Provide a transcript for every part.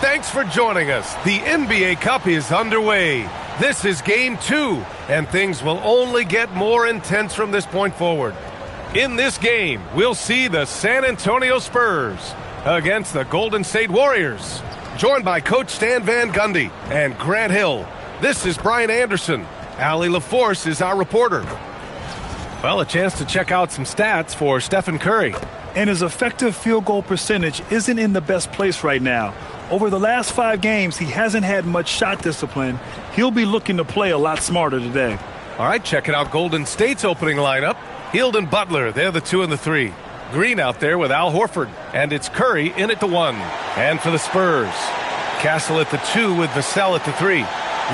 thanks for joining us. The NBA Cup is underway. This is Game 2, and things will only get more intense from this point forward. In this game, we'll see the San Antonio Spurs against the Golden State Warriors. Joined by Coach Stan Van Gundy and Grant Hill, this is Brian Anderson. Allie LaForce is our reporter. Well, a chance to check out some stats for Stephen Curry. And his effective field goal percentage isn't in the best place right now. Over the last 5 games, he hasn't had much shot discipline. He'll be looking to play a lot smarter today. All right, checking out Golden State's opening lineup. Hield and Butler, they're the 2 and the 3. Green out there with Al Horford. And it's Curry in at the 1. And for the Spurs, Castle at the 2 with Vassell at the 3.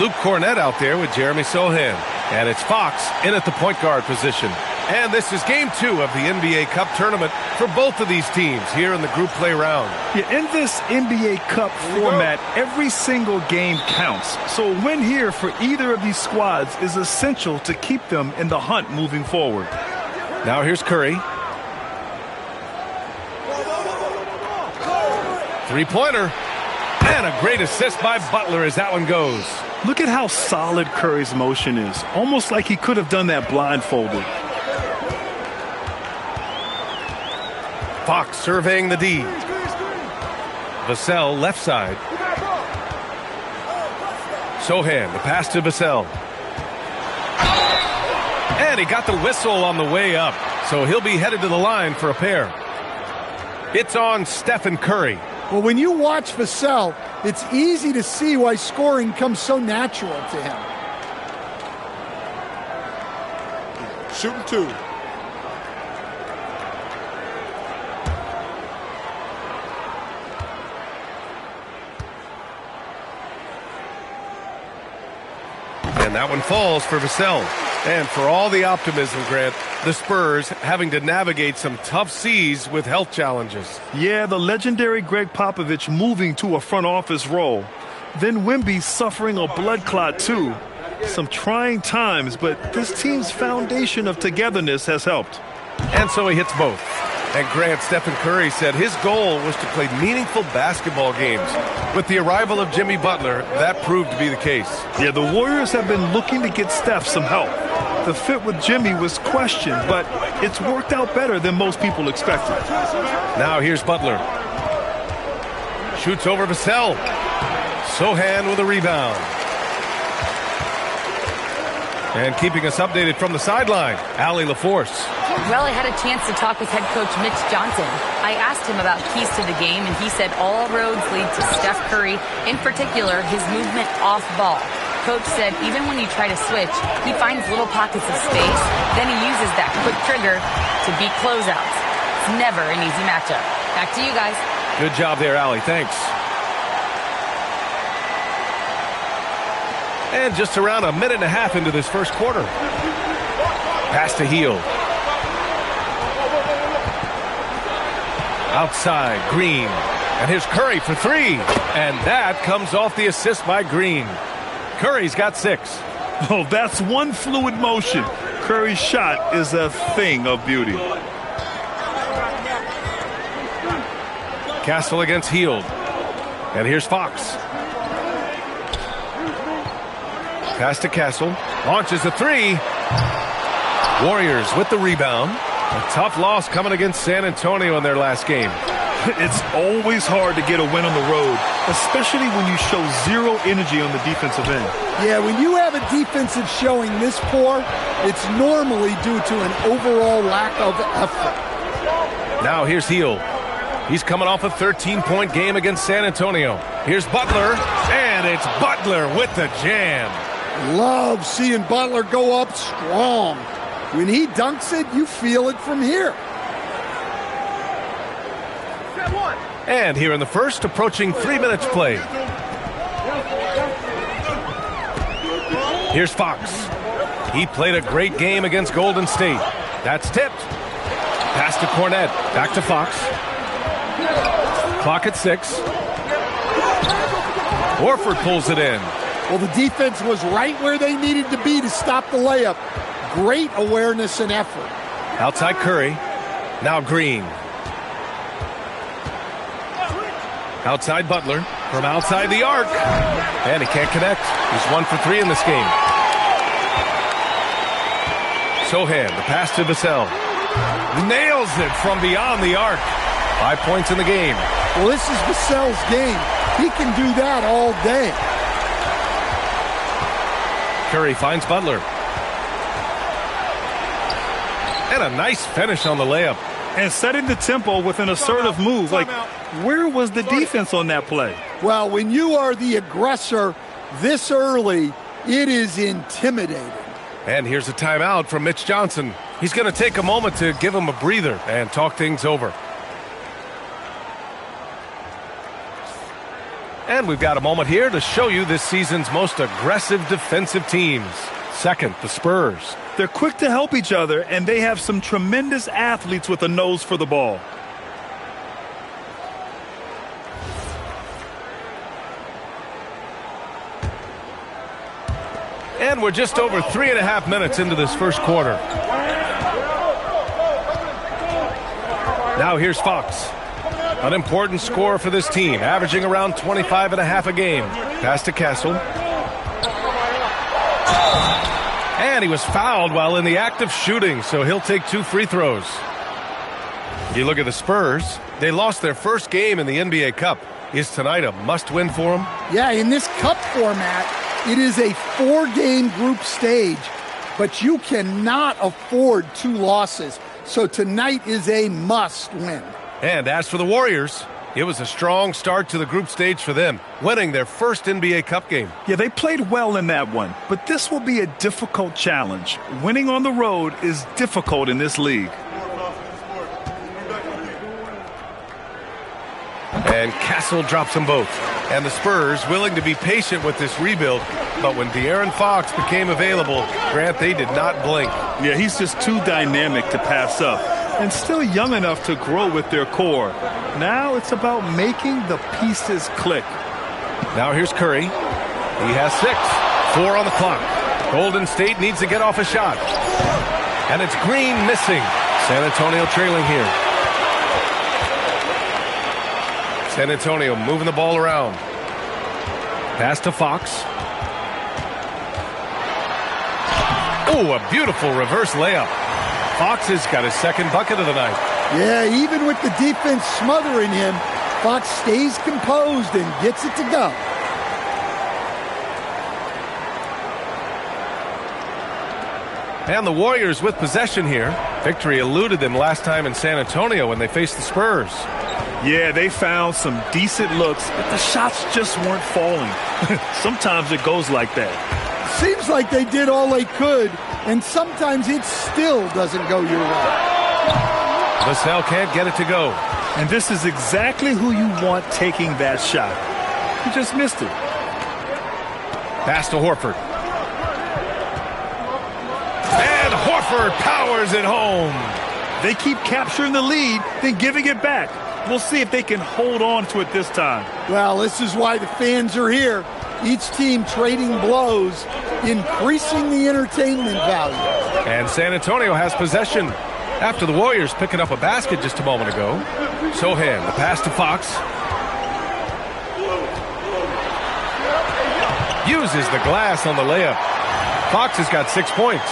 Luke Cornett out there with Jeremy Sohan. And it's Fox in at the point guard position. And this is Game 2 of the NBA Cup tournament for both of these teams here in the group play round. Yeah, in this NBA Cup format, every single game counts. So a win here for either of these squads is essential to keep them in the hunt moving forward. Now here's Curry. Three-pointer. And a great assist by Butler as that one goes. Look at how solid Curry's motion is. Almost like he could have done that blindfolded. Fox surveying the D. Vassell left side. Sohan, the pass to Vassell. And he got the whistle on the way up. So he'll be headed to the line for a pair. It's on Stephen Curry. Well, when you watch Vassell, it's easy to see why scoring comes so natural to him. Shooting 2. And that one falls for Vassell. And for all the optimism, Grant, the Spurs having to navigate some tough seas with health challenges. Yeah, the legendary Greg Popovich moving to a front office role. Then Wemby suffering a blood clot too. Some trying times, but this team's foundation of togetherness has helped. And so he hits both. And Grant, Stephen Curry said his goal was to play meaningful basketball games. With the arrival of Jimmy Butler, that proved to be the case. Yeah, the Warriors have been looking to get Steph some help. The fit with Jimmy was questioned, but it's worked out better than most people expected. Now here's Butler. Shoots over Vassell. Sohan with a rebound. And keeping us updated from the sideline, Allie LaForce. Well, I had a chance to talk with head coach Mitch Johnson. I asked him about keys to the game, and he said all roads lead to Steph Curry, in particular, his movement off ball. Coach said even when you try to switch, he finds little pockets of space, then he uses that quick trigger to beat closeouts. It's never an easy matchup. Back to you guys. Good job there, Allie. Thanks. And just around a minute and a half into this first quarter. Pass to Hield. Outside, Green. And here's Curry for 3. And that comes off the assist by Green. Curry's got 6. Oh, that's one fluid motion. Curry's shot is a thing of beauty. Castle against Hield. And here's Fox. Pass to Castle. Launches a 3. Warriors with the rebound. A tough loss coming against San Antonio in their last game. It's always hard to get a win on the road, especially when you show zero energy on the defensive end. Yeah, when you have a defensive showing this poor, it's normally due to an overall lack of effort. Now here's Hield. He's coming off a 13-point game against San Antonio. Here's Butler, and it's Butler with the jam. Love seeing Butler go up strong. When he dunks it, you feel it from here. And here in the first, approaching 3 minutes played. Here's Fox. He played a great game against Golden State. That's tipped. Pass to Cornett. Back to Fox. Clock at 6. Horford pulls it in. Well, the defense was right where they needed to be to stop the layup. Great awareness and effort. Outside Curry. Now Green. Outside Butler. from outside the arc. And he can't connect. He's 1 for 3 in this game. Sohan, the pass to Vassell. Nails it from beyond the arc. 5 points in the game. Well, this is Vassell's game. He can do that all day. Curry finds Butler. And a nice finish on the layup. And setting the tempo with an assertive move. Like, where was the defense on that play? Well, when you are the aggressor this early, it is intimidating. And here's a timeout from Mitch Johnson. He's going to take a moment to give him a breather and talk things over. And we've got a moment here to show you this season's most aggressive defensive teams. Second, the Spurs. They're quick to help each other, and they have some tremendous athletes with a nose for the ball. And we're just over 3.5 minutes into this first quarter. Now here's Fox. An important scorer for this team, averaging around 25.5 a game. Pass to Castle. And he was fouled while in the act of shooting, so he'll take 2 free throws. You look at the Spurs. They lost their first game in the NBA Cup. Is tonight a must-win for them? Yeah, in this Cup format, it is a 4-game group stage, but you cannot afford 2 losses. So tonight is a must-win. And as for the Warriors, it was a strong start to the group stage for them, winning their first NBA Cup game. Yeah, they played well in that one, but this will be a difficult challenge. Winning on the road is difficult in this league. And Castle drops them both. And the Spurs willing to be patient with this rebuild, but when De'Aaron Fox became available, Grant, they did not blink. Yeah, he's just too dynamic to pass up, and still young enough to grow with their core. Now it's about making the pieces click. Now here's Curry. He has 6. 4 on the clock. Golden State needs to get off a shot. And it's Green missing. San Antonio trailing here. San Antonio moving the ball around. Pass to Fox. Oh, a beautiful reverse layup. Fox has got his second bucket of the night. Yeah, even with the defense smothering him, Fox stays composed and gets it to go. And the Warriors with possession here. Victory eluded them last time in San Antonio when they faced the Spurs. Yeah, they found some decent looks, but the shots just weren't falling. Sometimes it goes like that. Seems like they did all they could, and sometimes it still doesn't go your way. Vassell can't get it to go. And this is exactly who you want taking that shot. He just missed it. Pass to Horford. And Horford powers it home. They keep capturing the lead, then giving it back. We'll see if they can hold on to it this time. Well, this is why the fans are here. Each team trading blows, increasing the entertainment value. And San Antonio has possession after the Warriors picking up a basket just a moment ago. Sohan, the pass to Fox. Uses the glass on the layup. Fox has got 6 points.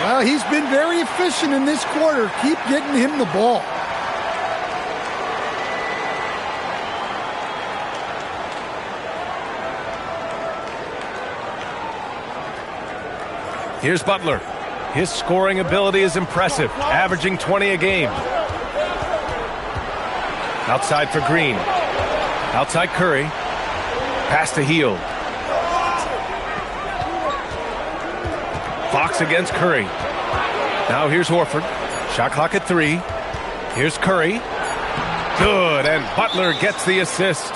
Well, he's been very efficient in this quarter. Keep getting him the ball. Here's Butler. His scoring ability is impressive, averaging 20 a game. Outside for Green. Outside Curry. Pass to Hield. Fox against Curry. Now here's Horford. Shot clock at 3. Here's Curry. Good, and Butler gets the assist.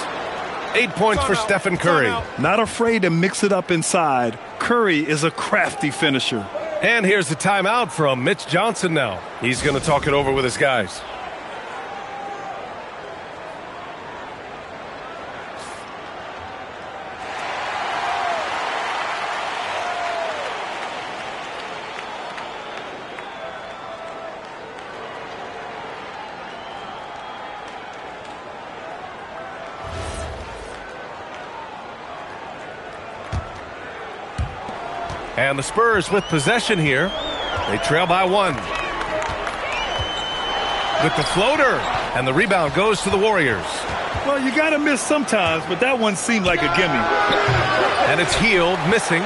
8 points for Stephen Curry. Not afraid to mix it up inside. Curry is a crafty finisher. And here's the timeout from Mitch Johnson now. He's going to talk it over with his guys. And the Spurs with possession here. They trail by 1. With the floater. And the rebound goes to the Warriors. Well, you got to miss sometimes, but that one seemed like a gimme. And it's Healed, missing.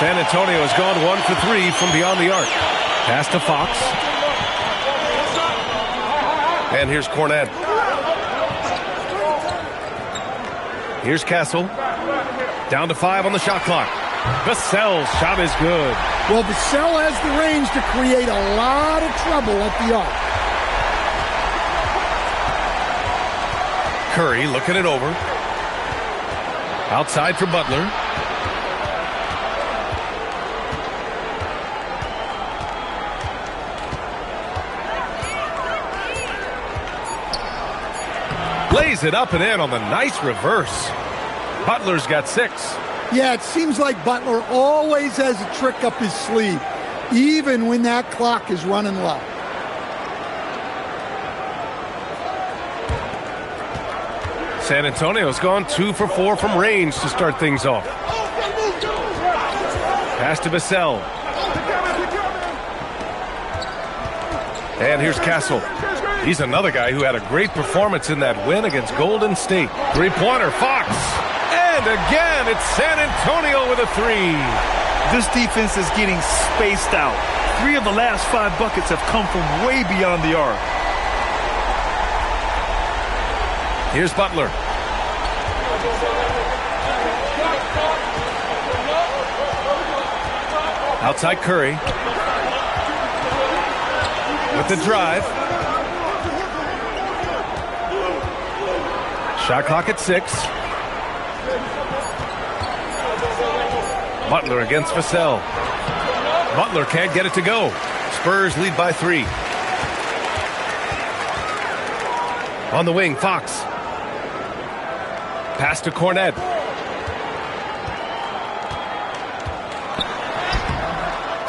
San Antonio has gone 1 for 3 from beyond the arc. Pass to Fox. And here's Cornette. Here's Castle. Down to 5 on the shot clock. Vassell's shot is good. Well, Vassell has the range to create a lot of trouble at the arc. Curry looking it over. Outside for Butler. Lays it up and in on the nice reverse. Butler's got 6. Yeah, it seems like Butler always has a trick up his sleeve, even when that clock is running low. San Antonio's gone 2 for 4 from range to start things off. Pass to Vassell. And here's Castle. He's another guy who had a great performance in that win against Golden State. Three-pointer, Fox. And again, it's San Antonio with a 3. This defense is getting spaced out. 3 of the last 5 buckets have come from way beyond the arc. Here's Butler. Outside Curry. With the drive. Shot clock at 6. Butler against Vassell. Butler can't get it to go. Spurs lead by 3. On the wing, Fox. Pass to Cornette.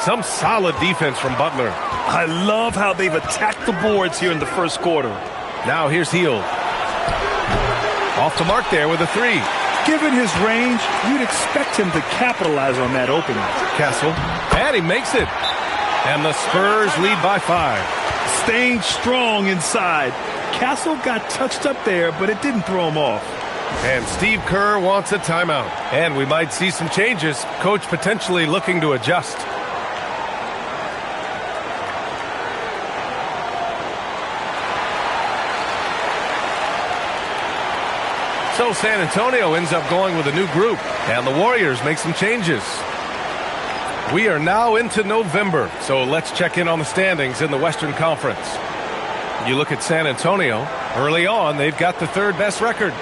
Some solid defense from Butler. I love how they've attacked the boards here in the first quarter. Now here's Healed. Off the mark there with a 3. Given his range, you'd expect him to capitalize on that opening. Castle. And he makes it. And the Spurs lead by 5. Staying strong inside. Castle got touched up there, but it didn't throw him off. And Steve Kerr wants a timeout. And we might see some changes. Coach potentially looking to adjust. So San Antonio ends up going with a new group, and the Warriors make some changes. We are now into November, so let's check in on the standings in the Western Conference. You look at San Antonio, early on, they've got the 3rd best record.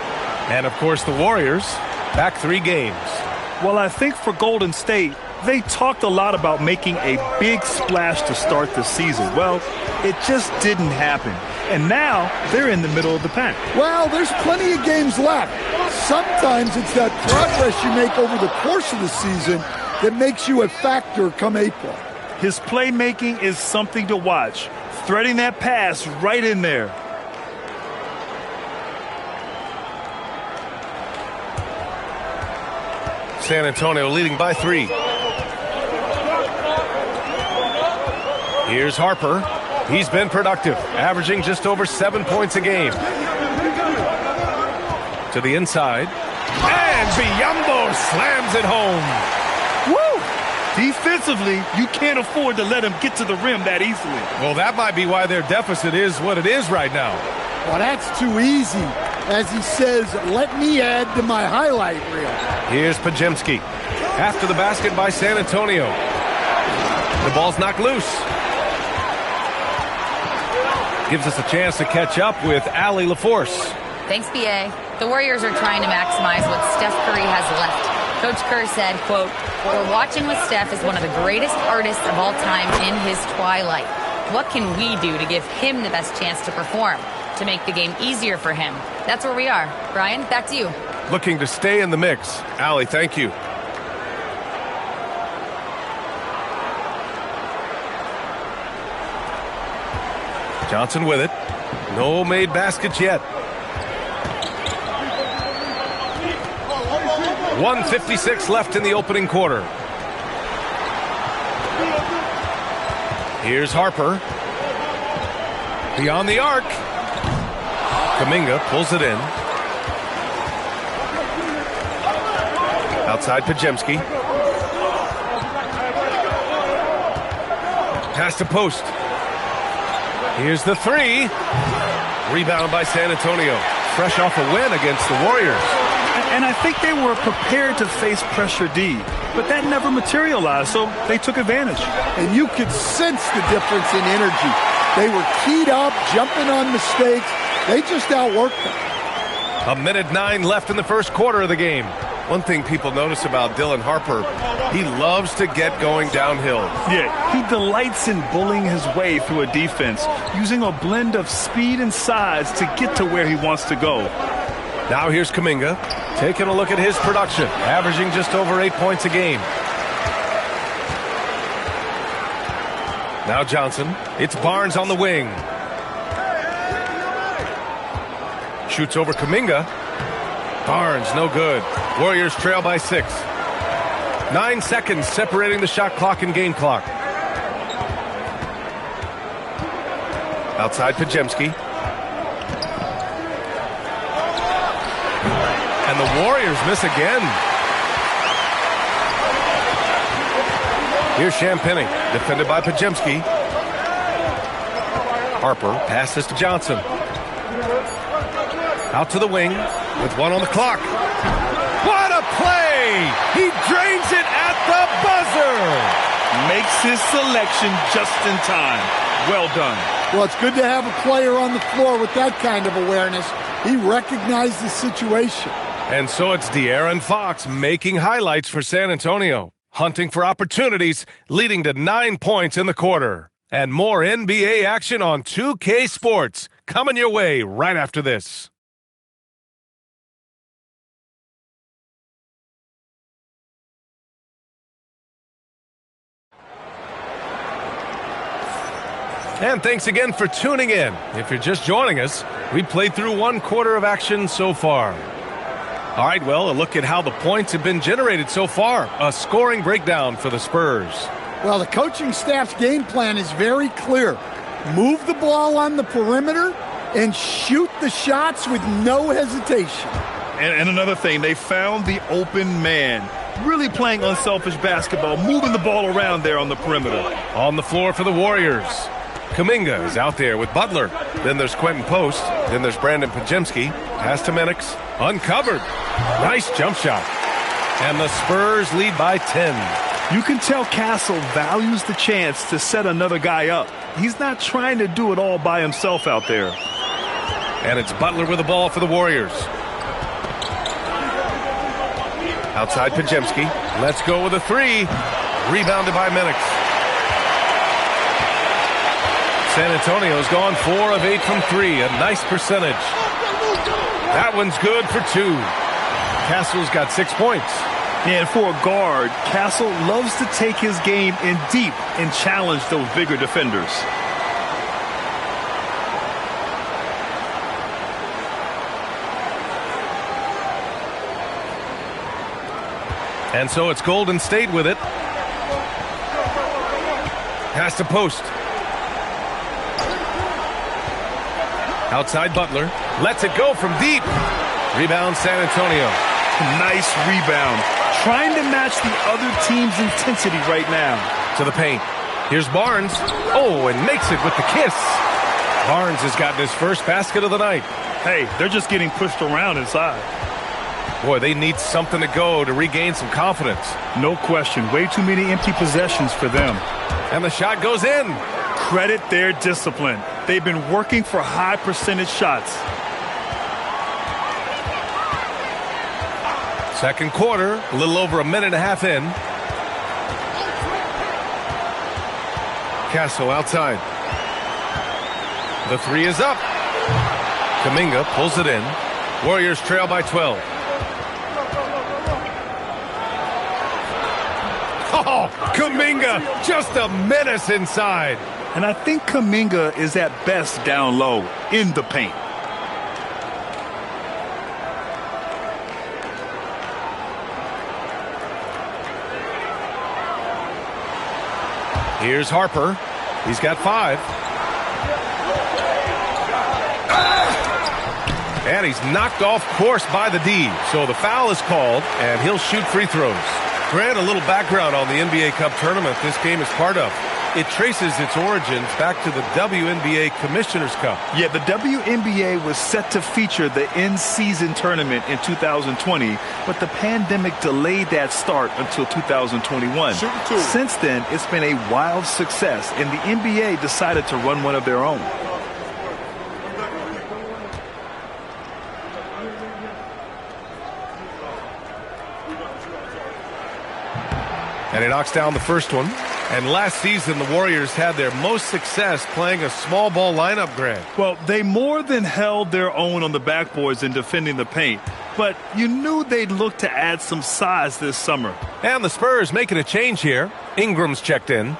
And, of course, the Warriors, back 3 games. Well, I think for Golden State, they talked a lot about making a big splash to start the season. Well, it just didn't happen. And now they're in the middle of the pack. Well, there's plenty of games left. Sometimes it's that progress you make over the course of the season that makes you a factor come April. His playmaking is something to watch. Threading that pass right in there. San Antonio leading by 3. Here's Harper. He's been productive, averaging just over 7 points a game. To the inside. And Biyombo slams it home. Woo! Defensively, you can't afford to let him get to the rim that easily. Well, that might be why their deficit is what it is right now. Well, that's too easy. As he says, let me add to my highlight reel. Here's Pajemski. After the basket by San Antonio. The ball's knocked loose. Gives us a chance to catch up with Allie LaForce. Thanks, BA. The Warriors are trying to maximize what Steph Curry has left. Coach Kerr said, quote, "We're watching with Steph as one of the greatest artists of all time in his twilight. What can we do to give him the best chance to perform, to make the game easier for him?" That's where we are. Brian, back to you. Looking to stay in the mix. Allie, thank you. Johnson with it. No made baskets yet. 1:56 left in the opening quarter. Here's Harper. Beyond the arc. Kuminga pulls it in. Outside Pajemski. Pass to post. Here's the three. Rebound by San Antonio. Fresh off a win against the Warriors. And I think they were prepared to face pressure D, but that never materialized, so they took advantage. And you could sense the difference in energy. They were keyed up, jumping on mistakes. They just outworked them. 1:09 left in the first quarter of the game. One thing people notice about Dylan Harper, he loves to get going downhill. Yeah, he delights in bullying his way through a defense, using a blend of speed and size to get to where he wants to go. Now here's Kuminga, taking a look at his production, averaging just over 8 points a game. Now Johnson, it's Barnes on the wing. Shoots over Kuminga. Barnes, no good. Warriors trail by 6. 9 seconds separating the shot clock and game clock. Outside Pajemski. And the Warriors miss again. Here's Champagny, defended by Pajemski. Harper passes to Johnson. Out to the wing with 1 on the clock. What a play! He drains it at the buzzer! Makes his selection just in time. Well done. Well, it's good to have a player on the floor with that kind of awareness. He recognized the situation. And so it's De'Aaron Fox making highlights for San Antonio, hunting for opportunities, leading to 9 points in the quarter. And more NBA action on 2K Sports coming your way right after this. And thanks again for tuning in. If you're just joining us, we played through 1 quarter of action so far. All right, well, a look at how the points have been generated so far. A scoring breakdown for the Spurs. Well, the coaching staff's game plan is very clear. Move the ball on the perimeter and shoot the shots with no hesitation. And another thing, they found the open man. Really playing unselfish basketball, moving the ball around there on the perimeter. On the floor for the Warriors. Kuminga is out there with Butler. Then there's Quentin Post. Then there's Brandon Pajemski. Pass to Minix. Uncovered. Nice jump shot. And the Spurs lead by 10. You can tell Castle values the chance to set another guy up. He's not trying to do it all by himself out there. And it's Butler with the ball for the Warriors. Outside Pajemski. Let's go with a 3. Rebounded by Minix. San Antonio's gone 4 of 8 from 3. A nice percentage. That one's good for 2. Castle's got 6 points. And for a guard, Castle loves to take his game in deep and challenge those bigger defenders. And so it's Golden State with it. Pass to Post. Outside Butler. Lets it go from deep. Rebound San Antonio. Nice rebound. Trying to match the other team's intensity right now. To the paint. Here's Barnes. Oh, and makes it with the kiss. Barnes has gotten his first basket of the night. Hey, they're just getting pushed around inside. Boy, they need something to go to regain some confidence. No question. Way too many empty possessions for them. And the shot goes in. Credit their discipline. They've been working for high percentage shots. Second quarter, a little over a minute and a half in. Castle outside. The 3 is up. Kuminga pulls it in. Warriors trail by 12. Oh, Kuminga, just a menace inside. And I think Kuminga is at best down low in the paint. Here's Harper. He's got 5. And he's knocked off course by the D. So the foul is called, and he'll shoot free throws. Grant, a little background on the NBA Cup tournament this game is part of. It traces its origins back to the WNBA Commissioner's Cup. Yeah, the WNBA was set to feature the in-season tournament in 2020, but the pandemic delayed that start until 2021. Since then, it's been a wild success, and the NBA decided to run one of their own. And he knocks down the first one. And last season, the Warriors had their most success playing a small ball lineup, Grant. Well, they more than held their own on the backboards in defending the paint. But you knew they'd look to add some size this summer. And the Spurs making a change here. Ingram's checked in.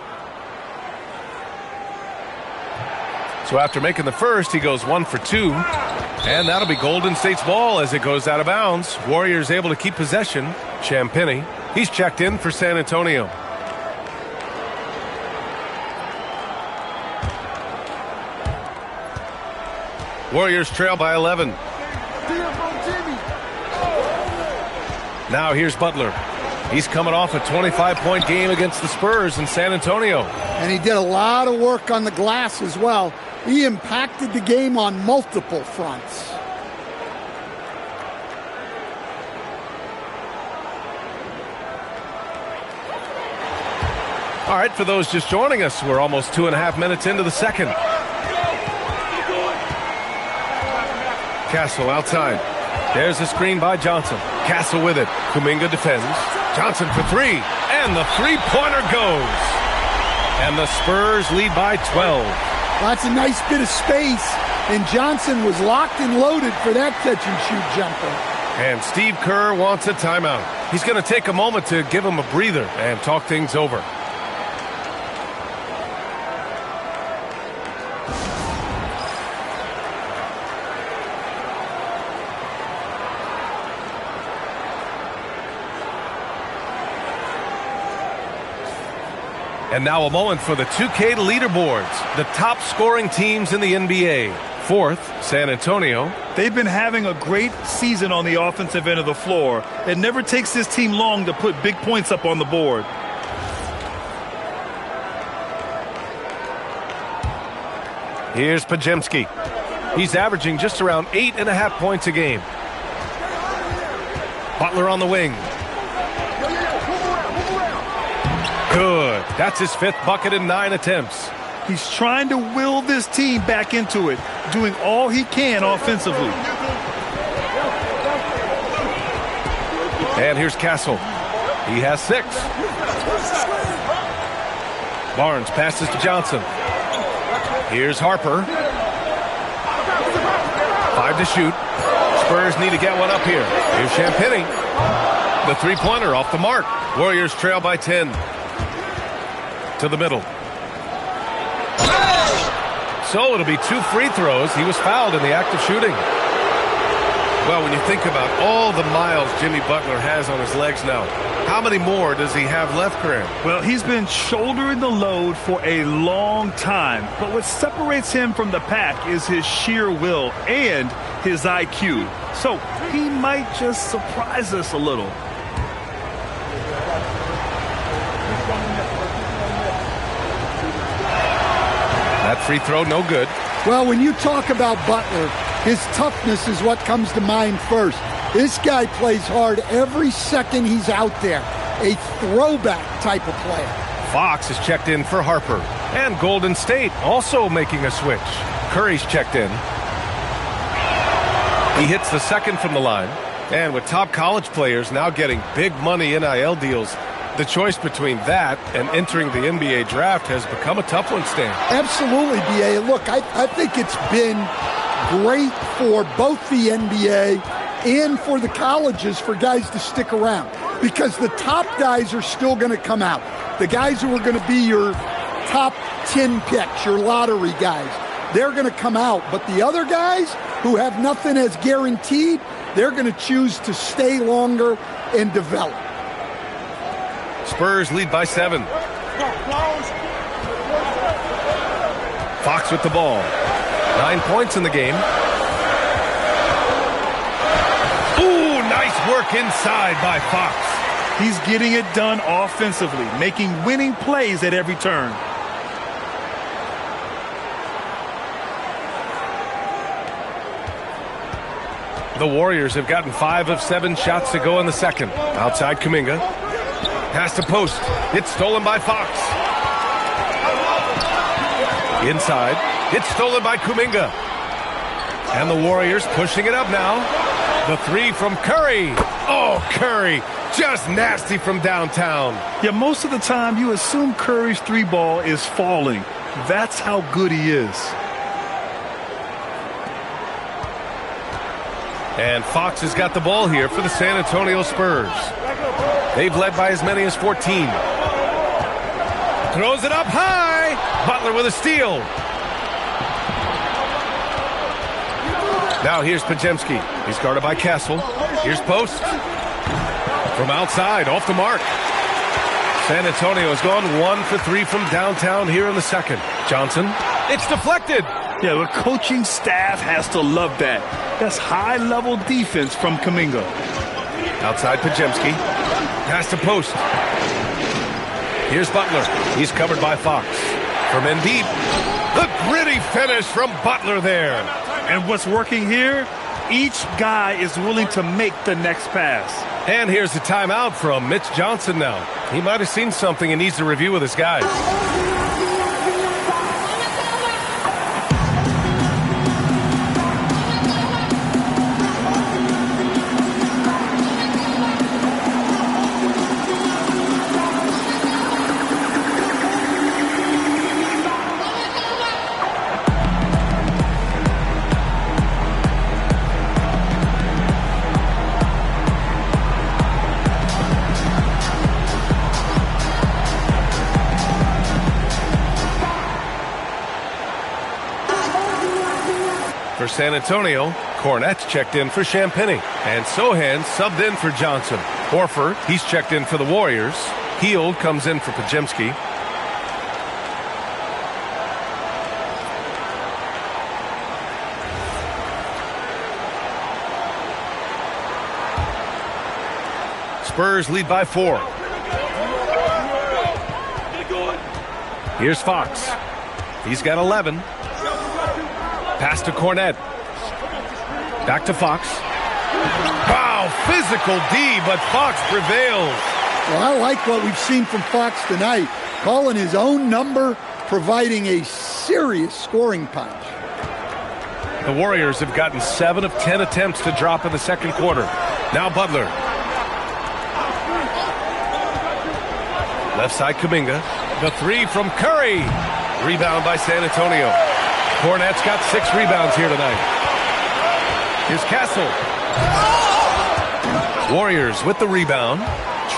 So after making the first, he goes 1 for 2. And that'll be Golden State's ball as it goes out of bounds. Warriors able to keep possession. Champagnie, he's checked in for San Antonio. Warriors trail by 11. Now here's Butler. He's coming off a 25-point game against the Spurs in San Antonio. And he did a lot of work on the glass as well. He impacted the game on multiple fronts. All right, for those just joining us, we're almost 2.5 minutes into the second. Castle outside. There's a screen by Johnson. Castle with it. Kuminga defends. Johnson for 3. And the three-pointer goes. And the Spurs lead by 12. That's a nice bit of space. And Johnson was locked and loaded for that catch-and-shoot jumper. And Steve Kerr wants a timeout. He's going to take a moment to give him a breather and talk things over. And now a moment for the 2K leaderboards. The top scoring teams in the NBA. 4th, San Antonio. They've been having a great season on the offensive end of the floor. It never takes this team long to put big points up on the board. Here's Podziemski. He's averaging just around 8.5 points a game. Butler on the wing. Good. That's his 5th bucket in 9 attempts. He's trying to will this team back into it, doing all he can offensively. And here's Castle. He has 6. Barnes passes to Johnson. Here's Harper. 5 to shoot. Spurs need to get one up here. Here's Champagnie. The three-pointer off the mark. Warriors trail by 10. To the middle. So it'll be 2 free throws. He was fouled in the act of shooting. Well, when you think about all the miles Jimmy Butler has on his legs now, how many more does he have left, Grant? Well, he's been shouldering the load for a long time. But what separates him from the pack is his sheer will and his IQ. So he might just surprise us a little. That free throw, no good. Well, when you talk about Butler, his toughness is what comes to mind first. This guy plays hard every second he's out there. A throwback type of player. Fox is checked in for Harper. And Golden State also making a switch. Curry's checked in. He hits the second from the line. And with top college players now getting big money NIL deals, the choice between that and entering the NBA draft has become a tough one, Stan. Absolutely, B.A. Look, I think it's been great for both the NBA and for the colleges for guys to stick around because the top guys are still going to come out. The guys who are going to be your top 10 picks, your lottery guys, they're going to come out. But the other guys who have nothing as guaranteed, they're going to choose to stay longer and develop. Spurs lead by 7. Fox with the ball. 9 points in the game. Ooh, nice work inside by Fox. He's getting it done offensively, making winning plays at every turn. The Warriors have gotten 5 of 7 shots to go in the second. Outside Kuminga. Pass to post. It's stolen by Fox. Inside. It's stolen by Kuminga. And the Warriors pushing it up now. The 3 from Curry. Oh, Curry. Just nasty from downtown. Yeah, most of the time you assume Curry's 3 ball is falling. That's how good he is. And Fox has got the ball here for the San Antonio Spurs. They've led by as many as 14. Throws it up high. Butler with a steal. Now here's Podziemski. He's guarded by Castle. Here's Post. From outside, off the mark. San Antonio has gone 1 for 3 from downtown here in the second. Johnson. It's deflected. Yeah, the coaching staff has to love that. That's high-level defense from Kuminga. Outside Podziemski. Pass to Post. Here's Butler. He's covered by Fox. From in deep. The gritty finish from Butler there. And what's working here? Each guy is willing to make the next pass. And here's the timeout from Mitch Johnson now. He might have seen something and needs to review with his guys. For San Antonio, Cornette's checked in for Champagny. And Sohan subbed in for Johnson. Horford, he's checked in for the Warriors. Hield comes in for Podziemski. Spurs lead by 4. Here's Fox. He's got 11. Pass to Cornette. Back to Fox. Wow, physical D, but Fox prevails. Well, I like what we've seen from Fox tonight. Calling his own number, providing a serious scoring punch. The Warriors have gotten 7 of 10 attempts to drop in the second quarter. Now Butler. Left side Kuminga. The 3 from Curry. Rebound by San Antonio. Cornette's got 6 rebounds here tonight. Here's Castle. Warriors with the rebound.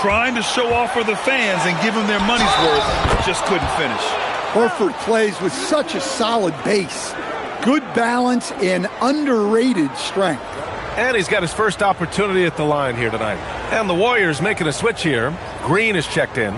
Trying to show off for the fans and give them their money's worth. Just couldn't finish. Horford plays with such a solid base. Good balance and underrated strength. And he's got his first opportunity at the line here tonight. And the Warriors making a switch here. Green is checked in.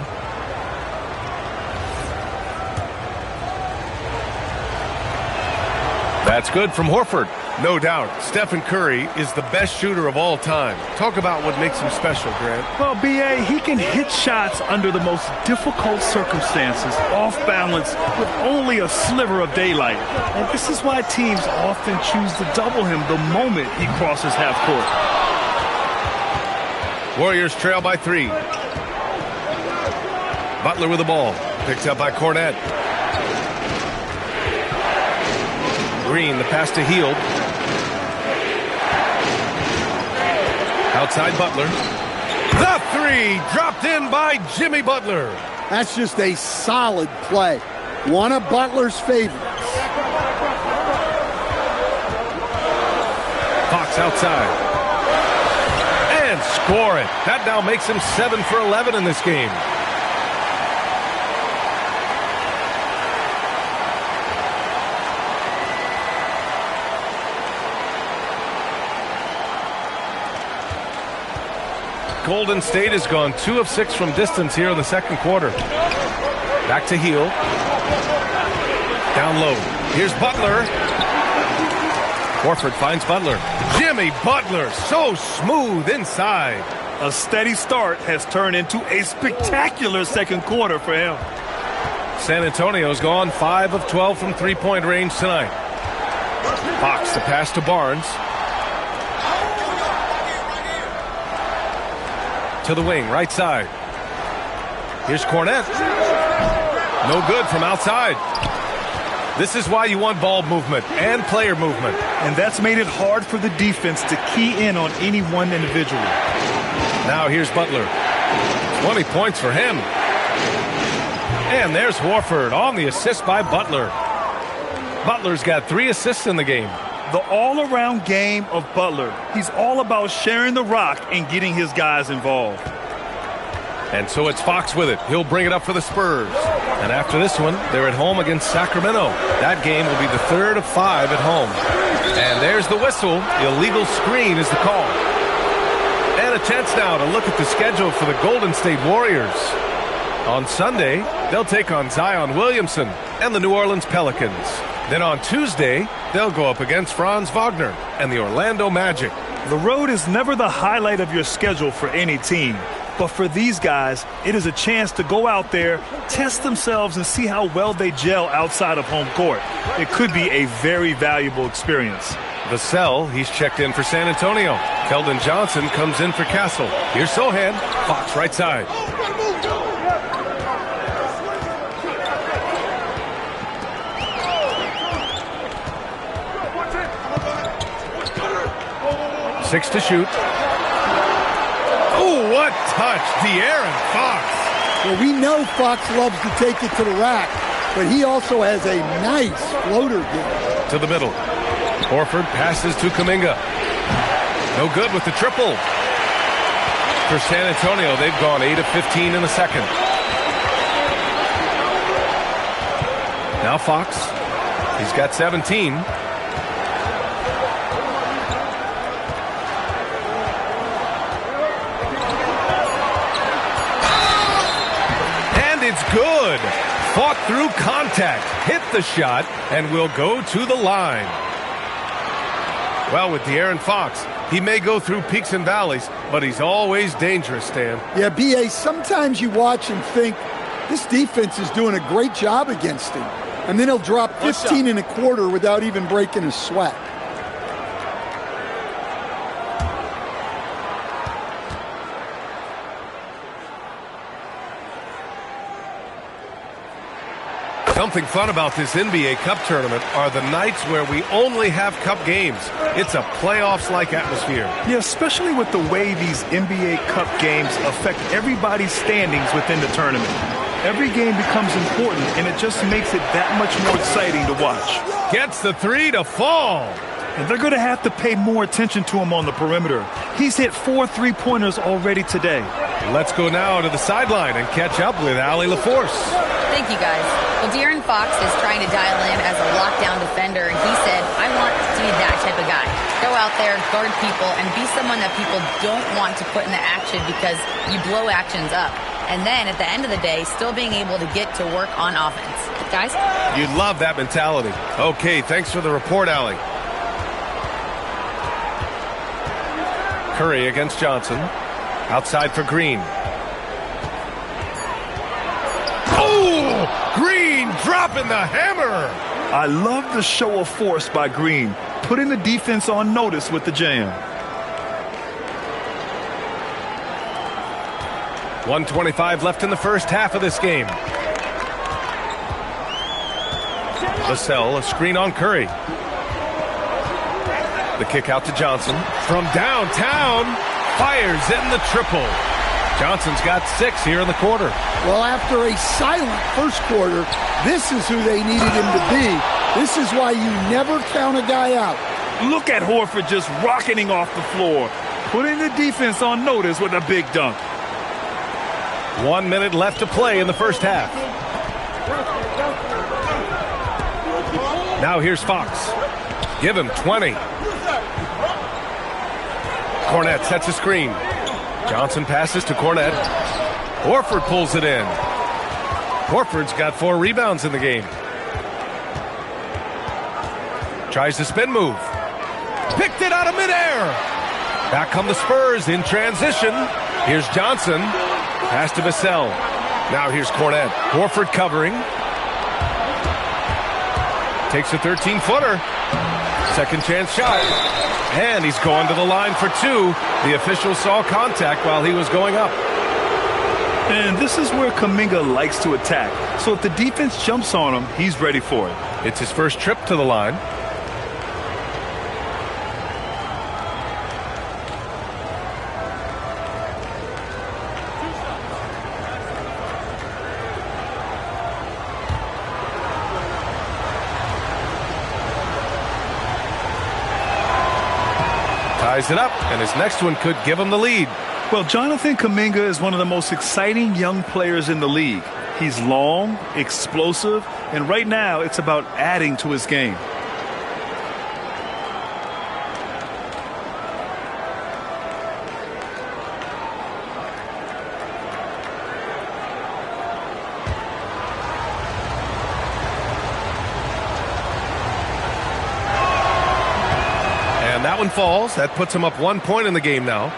That's good from Horford. No doubt, Stephen Curry is the best shooter of all time. Talk about what makes him special, Grant. Well, B.A., he can hit shots under the most difficult circumstances, off balance, with only a sliver of daylight. And this is why teams often choose to double him the moment he crosses half court. Warriors trail by 3. Butler with the ball. Picked up by Cornette. Green, the pass to Hield. Outside Butler. The 3 dropped in by Jimmy Butler. That's just a solid play. One of Butler's favorites. Fox outside. And score it. That now makes him 7 for 11 in this game. Golden State has gone 2 of 6 from distance here in the second quarter. Back to Hield. Down low. Here's Butler. Horford finds Butler. Jimmy Butler, so smooth inside. A steady start has turned into a spectacular second quarter for him. San Antonio's gone 5 of 12 from three-point range tonight. Fox the pass to Barnes. To the wing, right side. Here's Cornette. No good from outside. This is why you want ball movement and player movement. And that's made it hard for the defense to key in on any one individual. Now here's Butler. 20 points for him. And there's Horford on the assist by Butler. Butler's got 3 assists in the game. The all-around game of Butler. He's all about sharing the rock and getting his guys involved. And so it's Fox with it. He'll bring it up for the Spurs. And after this one, they're at home against Sacramento. That game will be the 3rd of 5 at home. And there's the whistle. Illegal screen is the call. And a chance now to look at the schedule for the Golden State Warriors. On Sunday, they'll take on Zion Williamson and the New Orleans Pelicans. Then on Tuesday, they'll go up against Franz Wagner and the Orlando Magic. The road is never the highlight of your schedule for any team. But for these guys, it is a chance to go out there, test themselves, and see how well they gel outside of home court. It could be a very valuable experience. Vassell, he's checked in for San Antonio. Keldon Johnson comes in for Castle. Here's Sohan. Fox right side. Six to shoot. Oh, what touch. De'Aaron Fox. Well, we know Fox loves to take it to the rack, but he also has a nice floater game. To the middle. Horford passes to Kuminga. No good with the triple. For San Antonio, they've gone 8 of 15 in the second. Now Fox. He's got 17. And it's good. Fought through contact. Hit the shot and will go to the line. Well, with De'Aaron Fox, he may go through peaks and valleys, but he's always dangerous, Stan. Yeah, B.A., sometimes you watch and think, this defense is doing a great job against him. And then he'll drop 15 and a quarter without even breaking a sweat. Something fun about this NBA Cup tournament are the nights where we only have Cup games. It's a playoffs-like atmosphere. Yeah, especially with the way these NBA Cup games affect everybody's standings within the tournament. Every game becomes important, and it just makes it that much more exciting to watch. Gets the 3 to fall. And they're going to have to pay more attention to him on the perimeter. He's hit 4 3-pointers already today. Let's go now to the sideline and catch up with Allie LaForce. Thank you, guys. Well, De'Aaron Fox is trying to dial in as a lockdown defender, and he said, I want to be that type of guy. Go out there, guard people, and be someone that people don't want to put into action because you blow actions up. And then at the end of the day, still being able to get to work on offense. Guys? You'd love that mentality. Okay, thanks for the report, Allie. Curry against Johnson. Outside for Green. Oh! Green dropping the hammer! I love the show of force by Green, putting the defense on notice with the jam. 1:25 left in the first half of this game. Vassell, a screen on Curry. The kick out to Johnson. From downtown, fires in the triple. Johnson's got 6 here in the quarter. Well, after a silent first quarter, this is who they needed him to be. This is why you never count a guy out. Look at Horford just rocketing off the floor, putting the defense on notice with a big dunk. 1 minute left to play in the first half. Now here's Fox. Give him 20. Cornette sets a screen. Johnson passes to Cornette. Horford pulls it in. Horford's got 4 rebounds in the game. Tries the spin move. Picked it out of midair. Back come the Spurs in transition. Here's Johnson. Pass to Vassell. Now here's Cornet. Horford covering. Takes a 13-footer. Second chance shot. And he's going to the line for two. The official saw contact while he was going up. And this is where Kuminga likes to attack. So if the defense jumps on him, he's ready for it. It's his first trip to the line. Ties it up, and his next one could give him the lead. Well, Jonathan Kuminga is one of the most exciting young players in the league. He's long, explosive, and right now it's about adding to his game. And that one falls. That puts him up 1 point in the game now.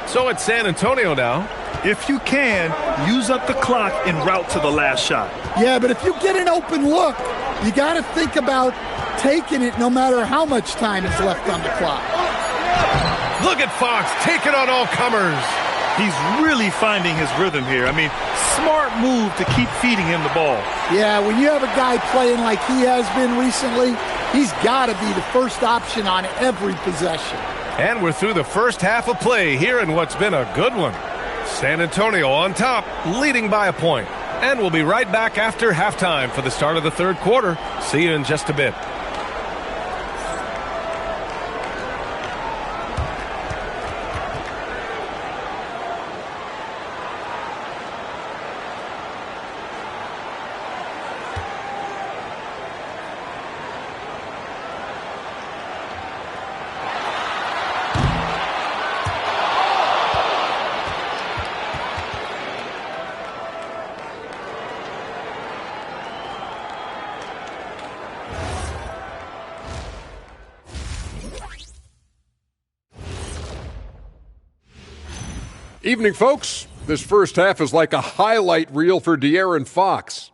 So it's San Antonio now. If you can, use up the clock en route to the last shot. Yeah, but if you get an open look, you got to think about taking it no matter how much time is left on the clock. Look at Fox taking on all comers. He's really finding his rhythm here. I mean, smart move to keep feeding him the ball. Yeah, when you have a guy playing like he has been recently, he's got to be the first option on every possession. And we're through the first half of play here in what's been a good one. San Antonio on top, leading by a point. And we'll be right back after halftime for the start of the third quarter. See you in just a bit. Evening, folks. This first half is like a highlight reel for De'Aaron Fox.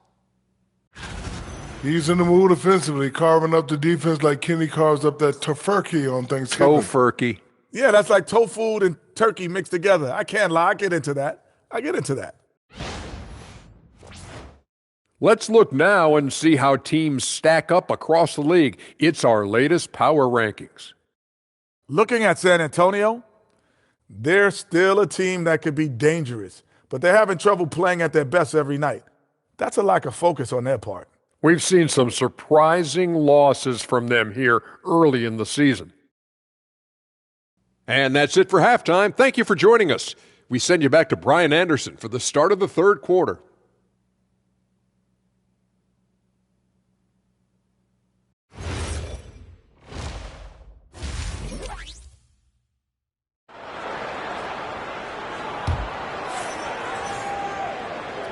He's in the mood offensively, carving up the defense like Kenny carves up that tofurkey on Thanksgiving. Tofurkey. Yeah, that's like tofu and turkey mixed together. I can't lie. I get into that. Let's look now and see how teams stack up across the league. It's our latest power rankings. Looking at San Antonio, they're still a team that could be dangerous, but they're having trouble playing at their best every night. That's a lack of focus on their part. We've seen some surprising losses from them here early in the season. And that's it for halftime. Thank you for joining us. We send you back to Brian Anderson for the start of the third quarter.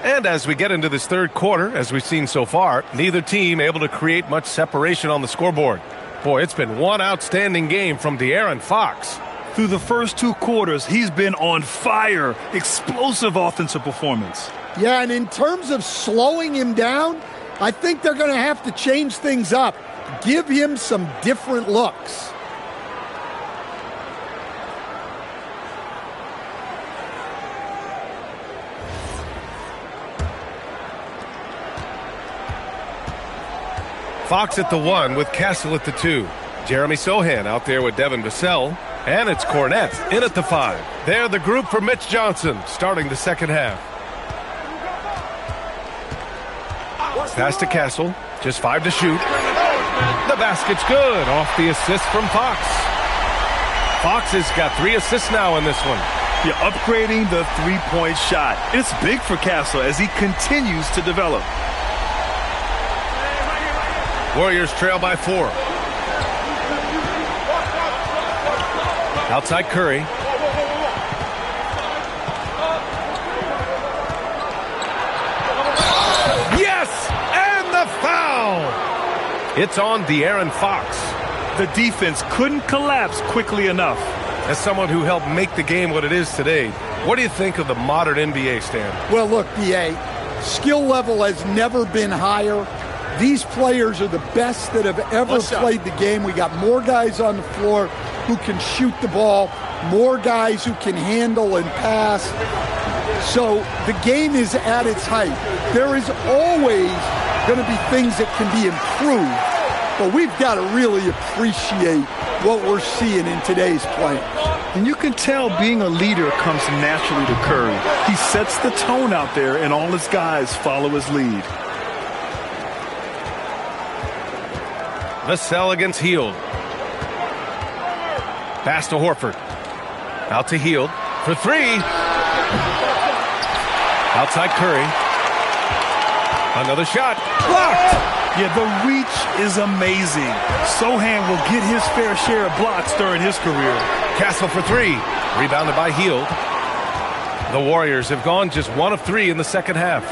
And as we get into this third quarter, as we've seen so far, neither team able to create much separation on the scoreboard. Boy, it's been one outstanding game from De'Aaron Fox. Through the first two quarters, he's been on fire. Explosive offensive performance. Yeah, and in terms of slowing him down, I think they're going to have to change things up. Give him some different looks. Fox at the 1 with Castle at the 2. Jeremy Sohan out there with Devin Vassell. And it's Cornet in at the 5. They're the group for Mitch Johnson starting the second half. Pass to Castle. Just 5 to shoot. The basket's good off the assist from Fox. Fox has got 3 assists now in this one. You're upgrading the three-point shot. It's big for Castle as he continues to develop. Warriors trail by 4. Outside Curry. Yes! And the foul! It's on De'Aaron Fox. The defense couldn't collapse quickly enough. As someone who helped make the game what it is today, what do you think of the modern NBA, Stan? Well, look, D.A., skill level has never been higher. These players are the best that have ever played the game. We got more guys on the floor who can shoot the ball, more guys who can handle and pass. So the game is at its height. There is always going to be things that can be improved, but we've got to really appreciate what we're seeing in today's players. And you can tell being a leader comes naturally to Curry. He sets the tone out there, and all his guys follow his lead. Vassell against Hield. Pass to Horford. Out to Hield for three. Outside Curry. Another shot. Blocked. Yeah, the reach is amazing. Sohan will get his fair share of blocks during his career. Castle for three. Rebounded by Hield. The Warriors have gone just 1 of 3 in the second half.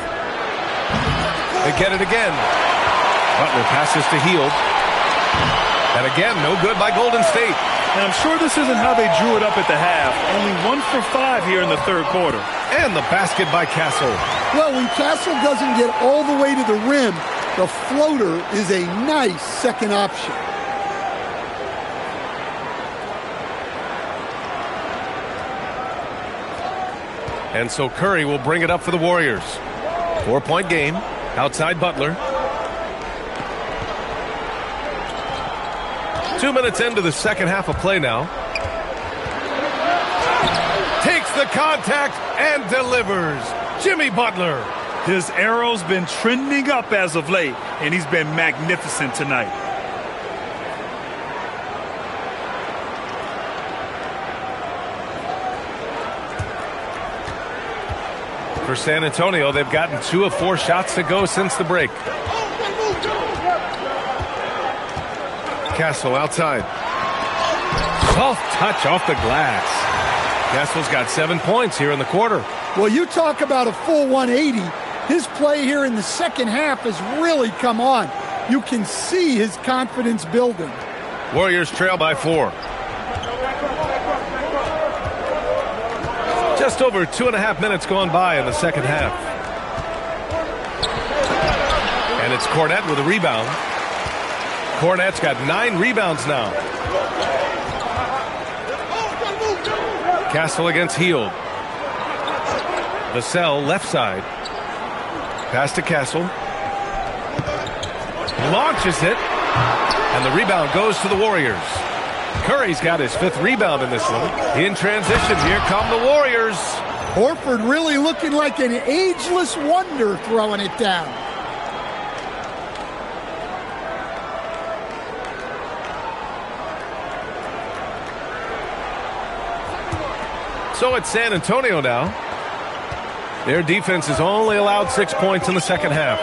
They get it again. Butler passes to Hield. And again, no good by Golden State. And I'm sure this isn't how they drew it up at the half. Only 1 for 5 here in the third quarter. And the basket by Castle. Well, when Castle doesn't get all the way to the rim, the floater is a nice second option. And so Curry will bring it up for the Warriors. 4-point game. Outside Butler. 2 minutes into the second half of play now. Takes the contact and delivers. Jimmy Butler. His arrow's been trending up as of late, and he's been magnificent tonight. For San Antonio, they've gotten 2 of 4 shots to go since the break. Castle outside. Soft touch off the glass. Castle's got 7 points here in the quarter. Well, you talk about a full 180. His play here in the second half has really come on. You can see his confidence building. Warriors trail by 4. Just over 2.5 minutes gone by in the second half. And it's Cornette with a rebound. Cornette's got 9 rebounds now. Castle against Hield. Vassell left side. Pass to Castle. Launches it. And the rebound goes to the Warriors. Curry's got his 5th rebound in this one. In transition, here come the Warriors. Horford really looking like an ageless wonder throwing it down. So it's San Antonio now. Their defense has only allowed 6 points in the second half.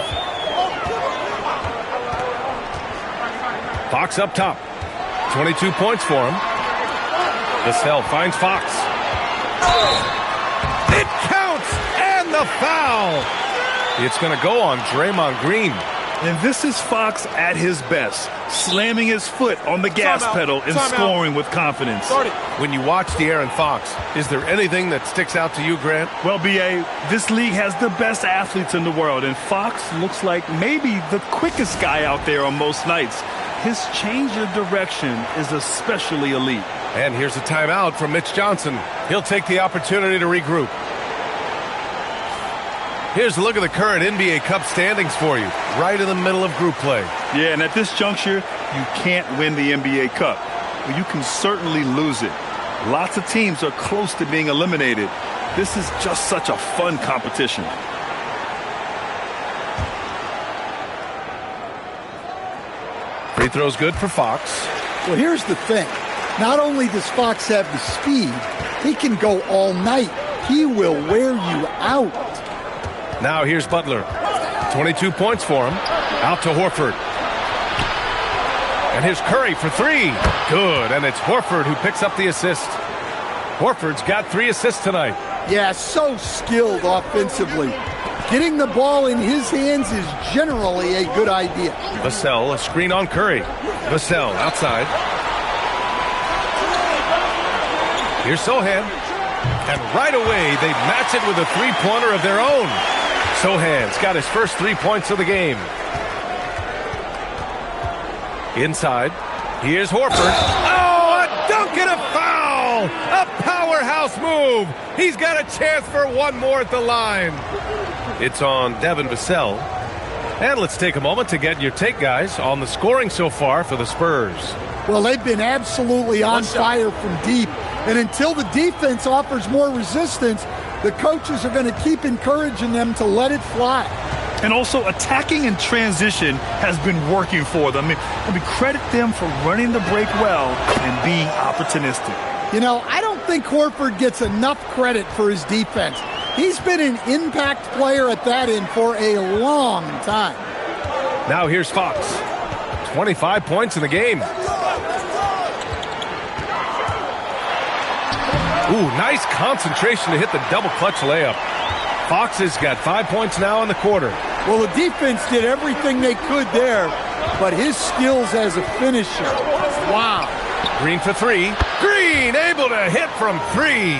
Fox up top. 22 points for him. Vassell finds Fox. It counts! And the foul! It's going to go on Draymond Green. And this is Fox at his best, slamming his foot on the gas pedal and scoring with confidence. When you watch De'Aaron Fox, is there anything that sticks out to you, Grant? Well, B.A., this league has the best athletes in the world, and Fox looks like maybe the quickest guy out there on most nights. His change of direction is especially elite. And here's a timeout from Mitch Johnson. He'll take the opportunity to regroup. Here's a look at the current NBA Cup standings for you, right in the middle of group play. Yeah, and at this juncture, you can't win the NBA Cup, but you can certainly lose it. Lots of teams are close to being eliminated. This is just such a fun competition. Free throw's good for Fox. Well, here's the thing. Not only does Fox have the speed, he can go all night. He will wear you out. Now here's Butler. 22 points for him. Out to Horford. And here's Curry for 3. Good. And it's Horford who picks up the assist. Horford's got 3 assists tonight. Yeah, so skilled offensively. Getting the ball in his hands is generally a good idea. Vassell, a screen on Curry. Vassell outside. Here's Sohan. And right away, they match it with a three-pointer of their own. Sohan's got his first 3 points of the game. Inside. Here's Horford. Oh, a dunk and a foul! A powerhouse move! He's got a chance for one more at the line. It's on Devin Vassell. And let's take a moment to get your take, guys, on the scoring so far for the Spurs. Well, they've been absolutely on fire from deep. And until the defense offers more resistance, the coaches are going to keep encouraging them to let it fly. And also, attacking in transition has been working for them. I mean, credit them for running the break well and being opportunistic. You know, I don't think Horford gets enough credit for his defense. He's been an impact player at that end for a long time. Now here's Fox. 25 points in the game. Ooh, nice concentration to hit the double clutch layup. Fox has got 5 points now in the quarter. Well, the defense did everything they could there, but his skills as a finisher, wow. Green for three. Green able to hit from three.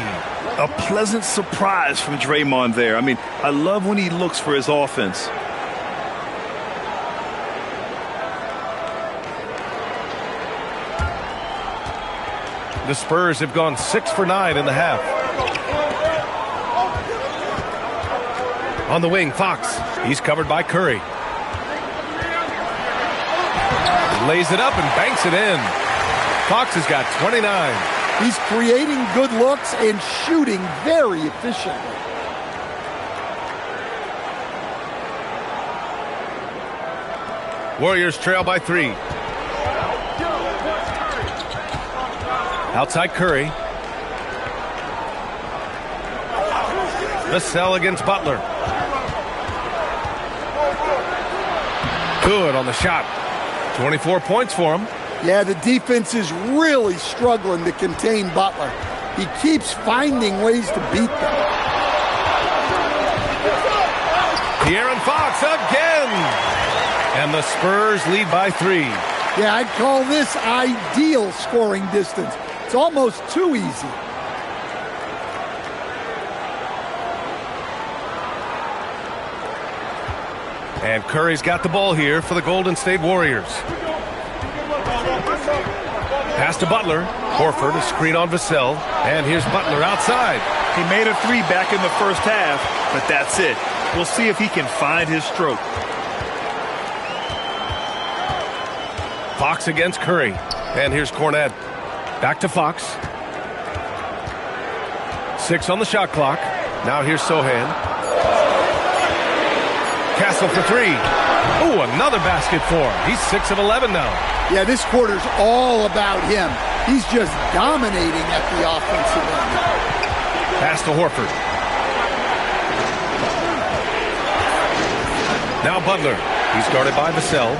A pleasant surprise from Draymond there. I mean, I love when he looks for his offense. The Spurs have gone 6 for 9 in the half. On the wing, Fox. He's covered by Curry. Lays it up and banks it in. Fox has got 29. He's creating good looks and shooting very efficiently. Warriors trail by 3. Outside Curry. Vassell against Butler. Good on the shot. 24 points for him. Yeah, the defense is really struggling to contain Butler. He keeps finding ways to beat them. De'Aaron Fox again. And the Spurs lead by 3. Yeah, I'd call this ideal scoring distance. It's almost too easy. And Curry's got the ball here for the Golden State Warriors. Pass to Butler. Horford, a screen on Vassell. And here's Butler outside. He made a 3 back in the first half, but that's it. We'll see if he can find his stroke. Fox against Curry. And here's Cornette. Back to Fox. 6 on the shot clock. Now here's Sohan. Castle for 3. Ooh, another basket for him. He's 6 of 11 now. Yeah, this quarter's all about him. He's just dominating at the offensive end. Pass to Horford. Now Butler. He's guarded by Vassell.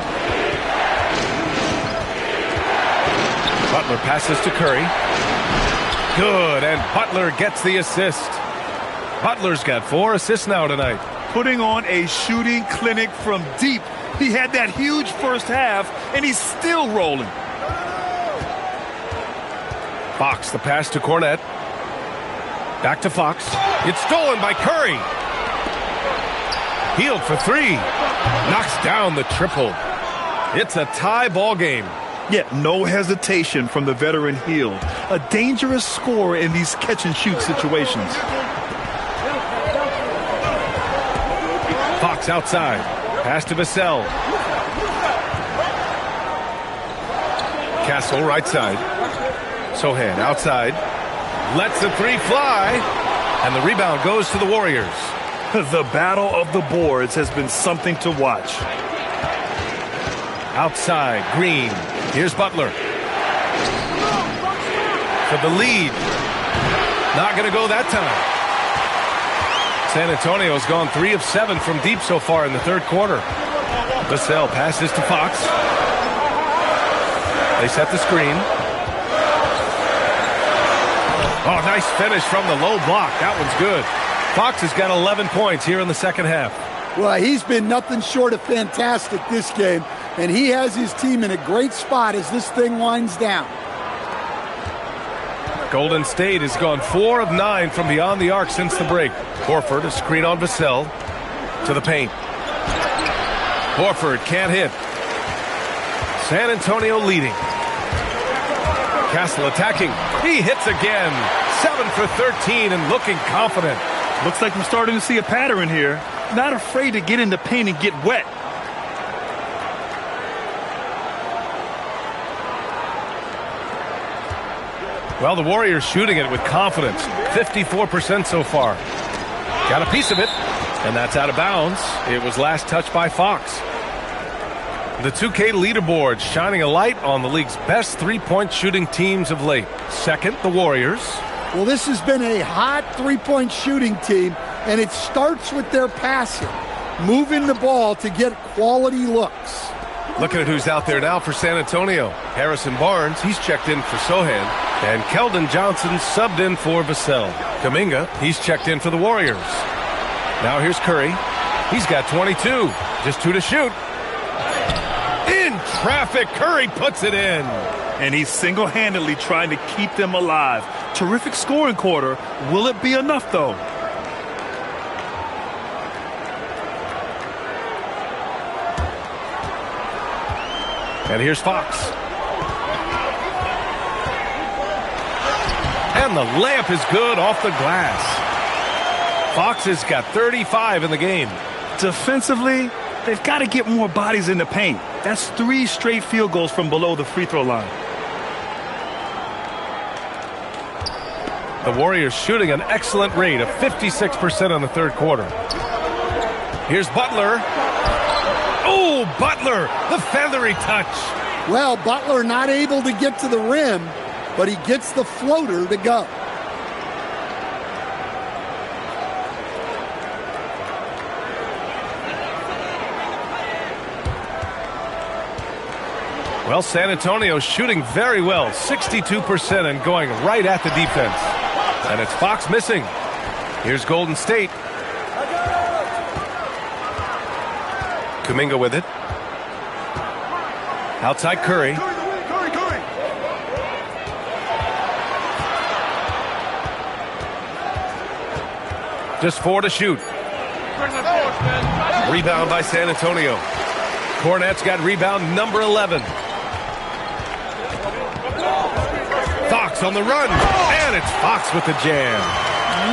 Butler passes to Curry. Good, and Butler gets the assist. Butler's got 4 assists now tonight. Putting on a shooting clinic from deep. He had that huge first half, and he's still rolling. Fox, the pass to Cornette. Back to Fox. It's stolen by Curry. Healed for 3. Knocks down the triple. It's a tie ball game. Yet no hesitation from the veteran Hield. A dangerous scorer in these catch-and-shoot situations. Fox outside. Pass to Vassell. Castle right side. Sohan outside. Lets the 3 fly. And the rebound goes to the Warriors. The battle of the boards has been something to watch. Outside, Green. Here's Butler. For the lead. Not going to go that time. San Antonio's gone 3 of 7 from deep so far in the third quarter. Vassell passes to Fox. They set the screen. Oh, nice finish from the low block. That one's good. Fox has got 11 points here in the second half. Well, he's been nothing short of fantastic this game, and he has his team in a great spot as this thing winds down. Golden State has gone 4 of 9 from beyond the arc since the break. Horford, a screen on Vassell to the paint. Horford can't hit. San Antonio leading. Castle attacking. He hits again. 7 for 13 and looking confident. Looks like we're starting to see a pattern here. Not afraid to get in the paint and get wet. Well, the Warriors shooting it with confidence. 54% so far. Got a piece of it, and that's out of bounds. It was last touched by Fox. The 2K leaderboard shining a light on the league's best three-point shooting teams of late. Second, the Warriors. Well, this has been a hot three-point shooting team, and it starts with their passing, moving the ball to get quality looks. Looking at who's out there now for San Antonio. Harrison Barnes, he's checked in for Sohan. And Keldon Johnson subbed in for Vassell. Kuminga, he's checked in for the Warriors. Now here's Curry. He's got 22. Just 2 to shoot. In traffic, Curry puts it in. And he's single-handedly trying to keep them alive. Terrific scoring quarter. Will it be enough, though? And here's Fox. And the layup is good off the glass. Fox has got 35 in the game. Defensively, they've got to get more bodies in the paint. That's 3 straight field goals from below the free throw line. The Warriors shooting an excellent rate of 56% in the third quarter. Here's Butler. Oh, Butler, the feathery touch. Well, Butler not able to get to the rim, but he gets the floater to go. Well, San Antonio shooting very well, 62% and going right at the defense. And it's Fox missing. Here's Golden State. Kuminga with it. Outside Curry. Just 4 to shoot. Rebound by San Antonio. Cornette's got rebound number 11. Fox on the run. And it's Fox with the jam.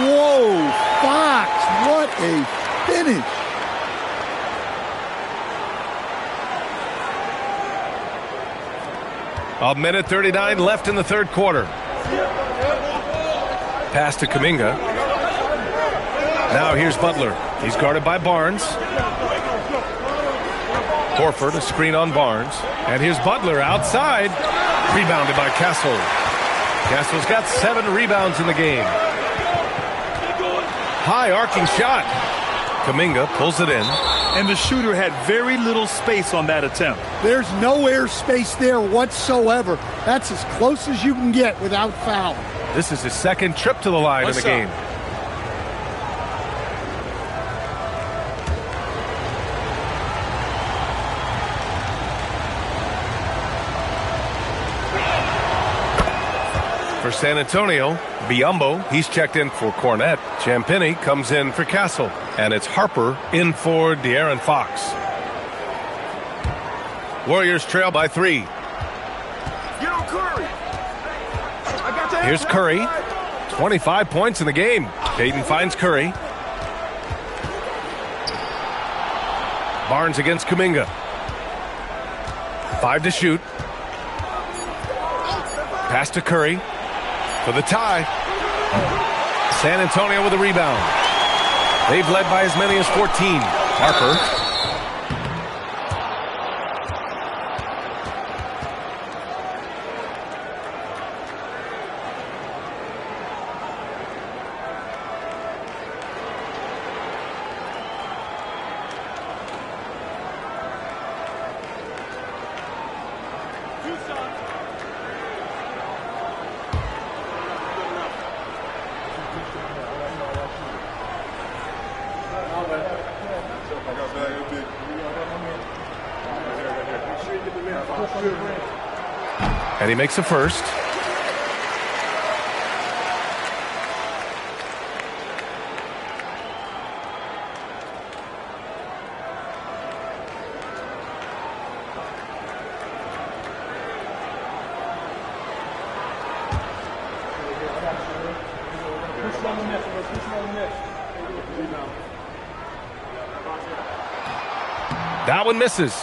Whoa, Fox, what a finish. A minute 39 left in the third quarter. Pass to Kuminga. Now here's Butler. He's guarded by Barnes. Horford, a screen on Barnes. And here's Butler outside. Rebounded by Castle. Castle's got 7 rebounds in the game. High arcing shot. Kuminga pulls it in. And the shooter had very little space on that attempt. There's no air space there whatsoever. That's as close as you can get without foul. This is his second trip to the line in the game. For San Antonio, Biyombo, he's checked in for Cornette. Champagnie comes in for Castle. And it's Harper in for De'Aaron Fox. Warriors trail by 3. Here's Curry. 25 points in the game. Payton finds Curry. Barnes against Kuminga. 5 to shoot. Pass to Curry for the tie. San Antonio with a rebound. They've led by as many as 14. Harper. And he makes a first. That one misses.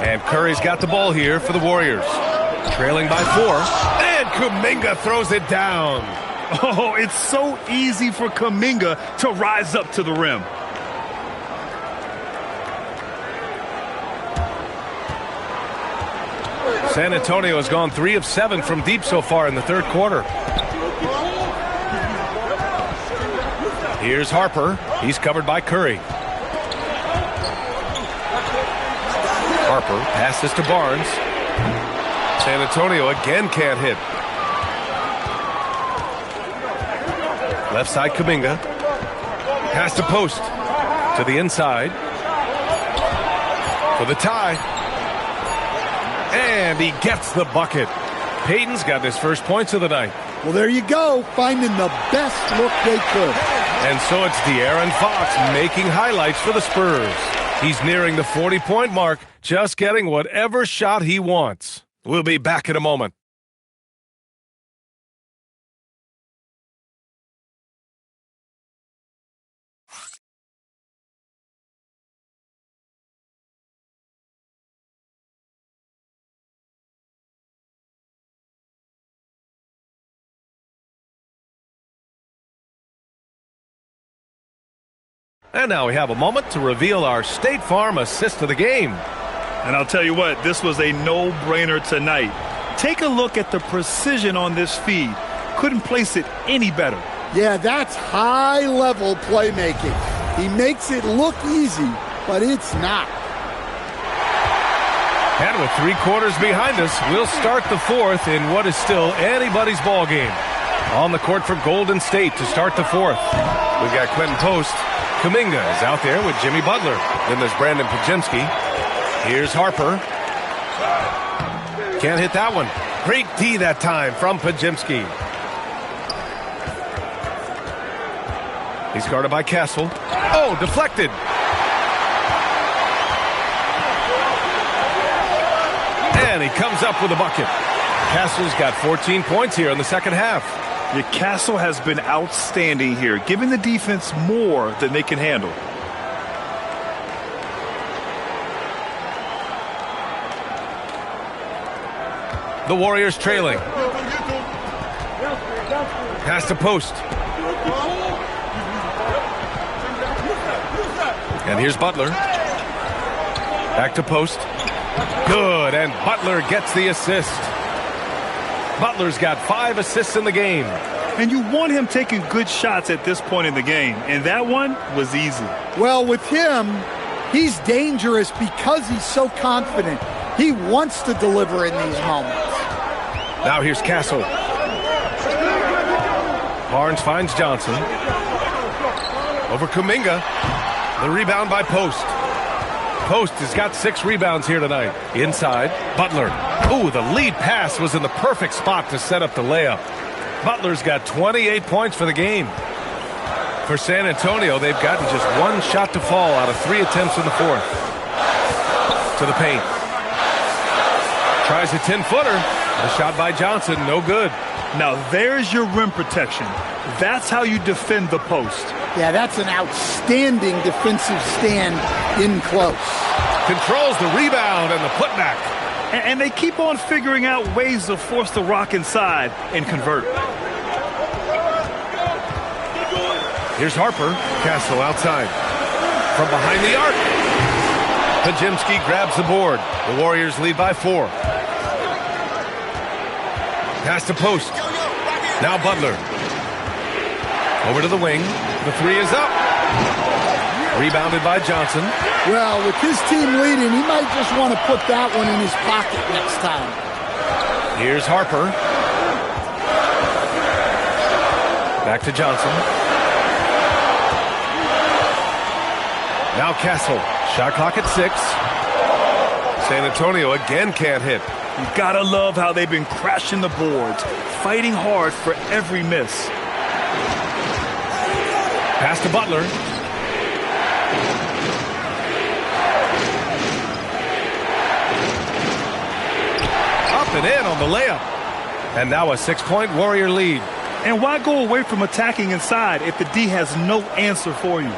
And Curry's got the ball here for the Warriors. Trailing by 4. And Kuminga throws it down. Oh, it's so easy for Kuminga to rise up to the rim. San Antonio has gone 3 of 7 from deep so far in the third quarter. Here's Harper. He's covered by Curry. Harper passes to Barnes. San Antonio again can't hit. Left side Kuminga. Pass to post. To the inside. For the tie. And he gets the bucket. Payton's got his first points of the night. Well, there you go, finding the best look they could. And so it's De'Aaron Fox making highlights for the Spurs. He's nearing the 40-point mark, just getting whatever shot he wants. We'll be back in a moment. And now we have a moment to reveal our State Farm assist of the game. And I'll tell you what, this was a no-brainer tonight. Take a look at the precision on this feed. Couldn't place it any better. Yeah, that's high-level playmaking. He makes it look easy, but it's not. And with 3 quarters behind us, we'll start the fourth in what is still anybody's ball game. On the court for Golden State to start the fourth. We've got Quentin Post. Kuminga is out there with Jimmy Butler. Then there's Brandon Pajemski. Here's Harper. Can't hit that one. Great D that time from Pajemski. He's guarded by Castle. Oh, deflected. And he comes up with a bucket. Castle's got 14 points here in the second half. Your Castle has been outstanding here, giving the defense more than they can handle. The Warriors trailing. Pass to post. And here's Butler. Back to post. Good, and Butler gets the assist. Butler's got 5 assists in the game. And you want him taking good shots at this point in the game, and that one was easy. Well, with him, he's dangerous because he's so confident. He wants to deliver in these moments. Now here's Castle. Barnes finds Johnson. Over Kuminga. The rebound by Post. Post has got 6 rebounds here tonight. Inside, Butler. Ooh, the lead pass was in the perfect spot to set up the layup. Butler's got 28 points for the game. For San Antonio, they've gotten just 1 shot to fall out of 3 attempts in the fourth. To the paint. Tries a 10-footer. The shot by Johnson, no good. Now there's your rim protection. That's how you defend the post. Yeah, that's an outstanding defensive stand in close. Controls the rebound and the putback. And they keep on figuring out ways to force the rock inside and convert. Here's Harper. Castle outside. From behind the arc. Pajemski grabs the board. The Warriors lead by 4. Pass to post. Now Butler. Over to the wing. The 3 is up. Rebounded by Johnson. Well, with his team leading, he might just want to put that one in his pocket next time. Here's Harper. Back to Johnson. Now Castle. Shot clock at 6. San Antonio again can't hit. You gotta love how they've been crashing the boards, fighting hard for every miss. Pass to Butler. Up and in on the layup. And now a 6-point Warrior lead. And why go away from attacking inside if the D has no answer for you?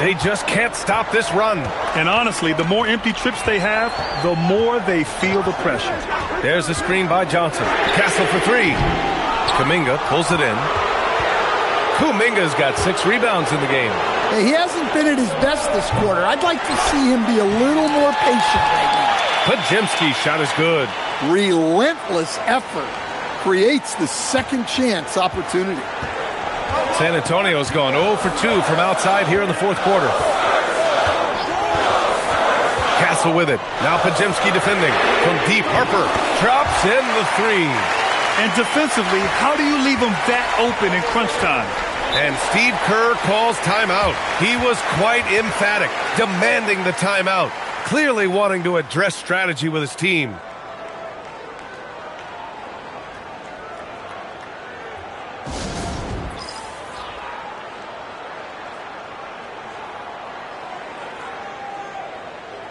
They just can't stop this run. And honestly, the more empty trips they have, the more they feel the pressure. There's a screen by Johnson. Castle for three. Kuminga pulls it in. Kuminga's got 6 rebounds in the game. Hey, he hasn't been at his best this quarter. I'd like to see him be a little more patient right now. Podziemski's shot is good. Relentless effort creates the second chance opportunity. San Antonio's gone 0 for 2 from outside here in the fourth quarter. Castle with it. Now Podziemski defending. From deep, Harper drops in the 3. And defensively, how do you leave them that open in crunch time? And Steve Kerr calls timeout. He was quite emphatic, demanding the timeout, clearly wanting to address strategy with his team.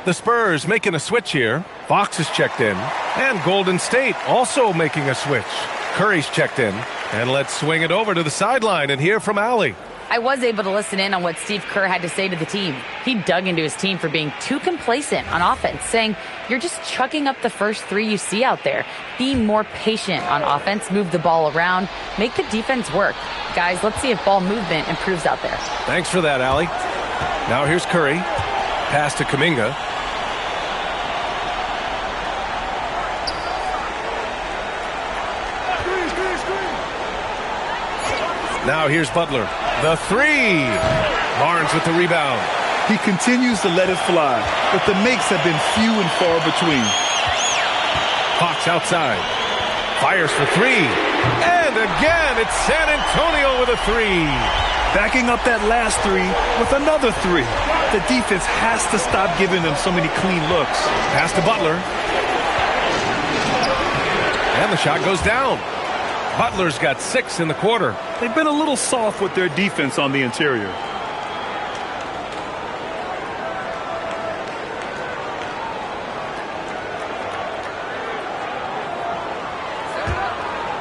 The Spurs making a switch here. Fox is checked in. And Golden State also making a switch. Curry's checked in. And let's swing it over to the sideline and hear from Allie. I was able to listen in on what Steve Kerr had to say to the team. He dug into his team for being too complacent on offense, saying, you're just chucking up the first 3 you see out there. Be more patient on offense, move the ball around, make the defense work. Guys, let's see if ball movement improves out there. Thanks for that, Allie. Now here's Curry. Pass to Kuminga. Now here's Butler. The 3. Barnes with the rebound. He continues to let it fly, but the makes have been few and far between. Fox outside. Fires for 3. And again, it's San Antonio with a 3. Backing up that last 3 with another 3. The defense has to stop giving them so many clean looks. Pass to Butler. And the shot goes down. Butler's got 6 in the quarter. They've been a little soft with their defense on the interior.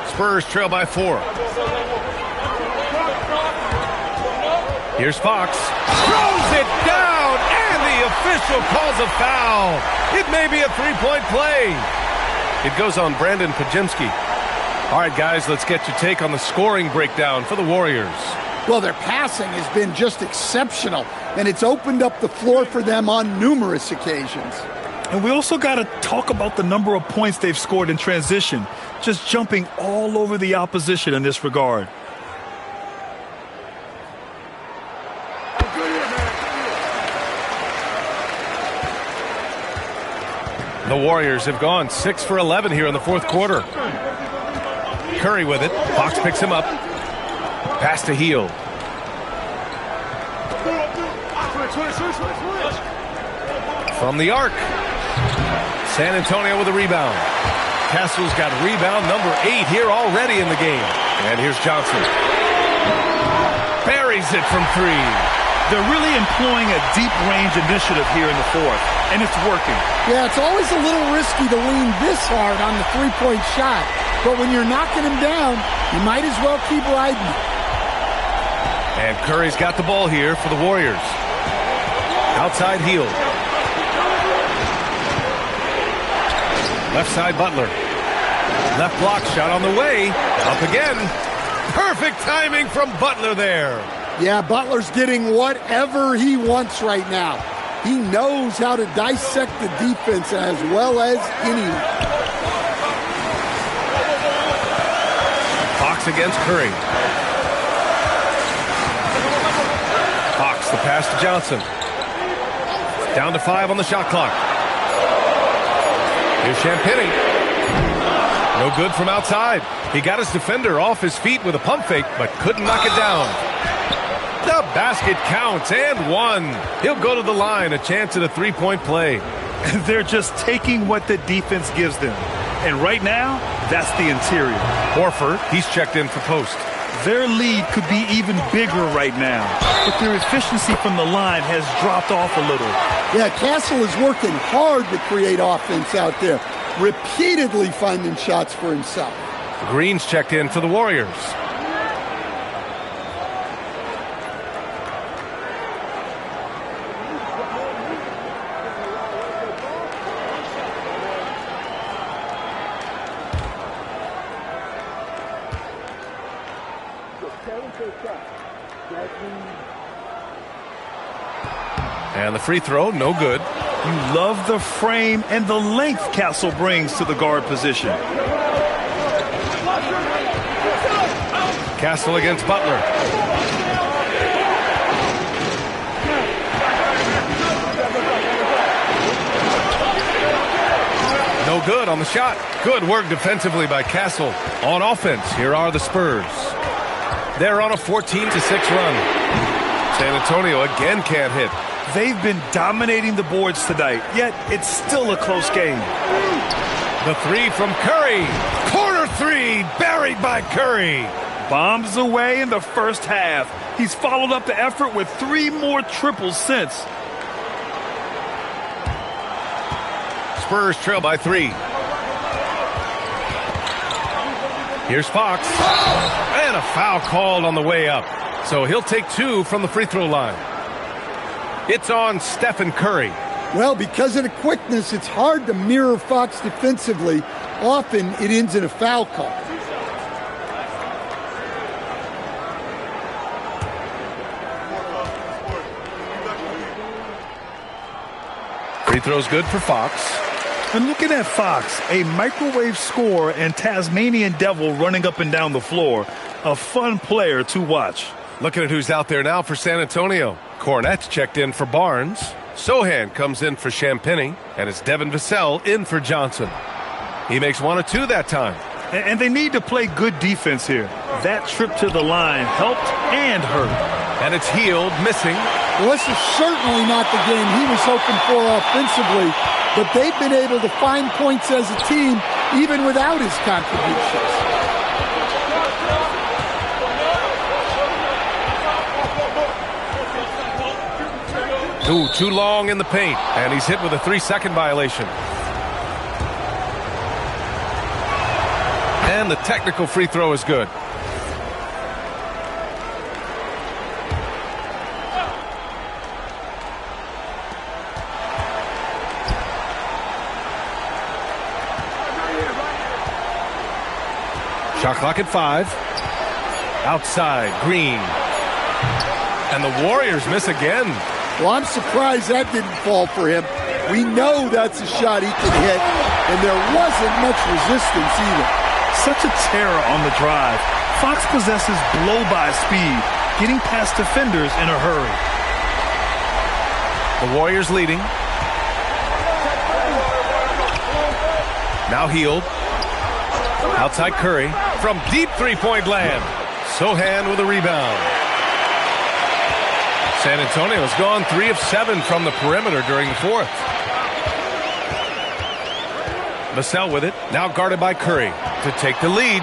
Spurs trail by 4. Here's Fox. Throws it down, and the official calls a foul. It may be a 3-point play. It goes on Brandon Podziemski. All right, guys, let's get your take on the scoring breakdown for the Warriors. Well, their passing has been just exceptional, and it's opened up the floor for them on numerous occasions. And we also got to talk about the number of points they've scored in transition, just jumping all over the opposition in this regard. The Warriors have gone 6 for 11 here in the fourth quarter. Curry with it. Fox picks him up. Pass to Heel. From the arc. San Antonio with a rebound. Castle's got rebound number 8 here already in the game. And here's Johnson. Buries it from 3. They're really employing a deep range initiative here in the fourth, and it's working. Yeah, it's always a little risky to lean this hard on the 3-point shot. But when you're knocking him down, you might as well keep riding it. And Curry's got the ball here for the Warriors. Outside Heel. Left side Butler. Left block shot on the way. Up again. Perfect timing from Butler there. Yeah, Butler's getting whatever he wants right now. He knows how to dissect the defense as well as anyone. Fox against Curry. Fox, the pass to Johnson. Down to 5 on the shot clock. Here's Champagny. No good from outside. He got his defender off his feet with a pump fake, but couldn't knock it down. The basket counts and one. He'll go to the line, a chance at a three-point play. They're just taking what the defense gives them. And right now, that's the interior. Horford, he's checked in for post. Their lead could be even bigger right now, but their efficiency from the line has dropped off a little. Yeah, Castle is working hard to create offense out there, repeatedly finding shots for himself. Green's checked in for the Warriors. And the free throw, no good. You love the frame and the length Castle brings to the guard position. Castle against Butler. No good on the shot. Good work defensively by Castle. On offense, here are the Spurs. They're on a 14-6 run. San Antonio again can't hit. They've been dominating the boards tonight, yet it's still a close game. The three from Curry. Corner three, buried by Curry. Bombs away in the first half. He's followed up the effort with 3 more triples since. Spurs trail by 3. Here's Fox. And a foul called on the way up. So he'll take 2 from the free throw line. It's on Stephen Curry. Well, because of the quickness, it's hard to mirror Fox defensively. Often it ends in a foul call. Free throw's good for Fox. And looking at Fox, a microwave scorer and Tasmanian devil running up and down the floor. A fun player to watch. Looking at who's out there now for San Antonio. Cornette's checked in for Barnes. Sohan comes in for Champagny. And it's Devin Vassell in for Johnson. He makes 1 of 2 that time. And they need to play good defense here. That trip to the line helped and hurt. And it's Hield missing. Well, this is certainly not the game he was hoping for offensively, but they've been able to find points as a team even without his contributions. Ooh, too long in the paint, and he's hit with a 3-second violation. And the technical free throw is good. Shot clock at 5. Outside, Green. And the Warriors miss again. Well, I'm surprised that didn't fall for him. We know that's a shot he can hit, and there wasn't much resistance either. Such a terror on the drive. Fox possesses blow-by speed, getting past defenders in a hurry. The Warriors leading. Now Hield. Outside Curry. From deep three-point land. Sohan with a rebound. San Antonio has gone 3 of 7 from the perimeter during the 4th. Vassell with it. Now guarded by Curry to take the lead.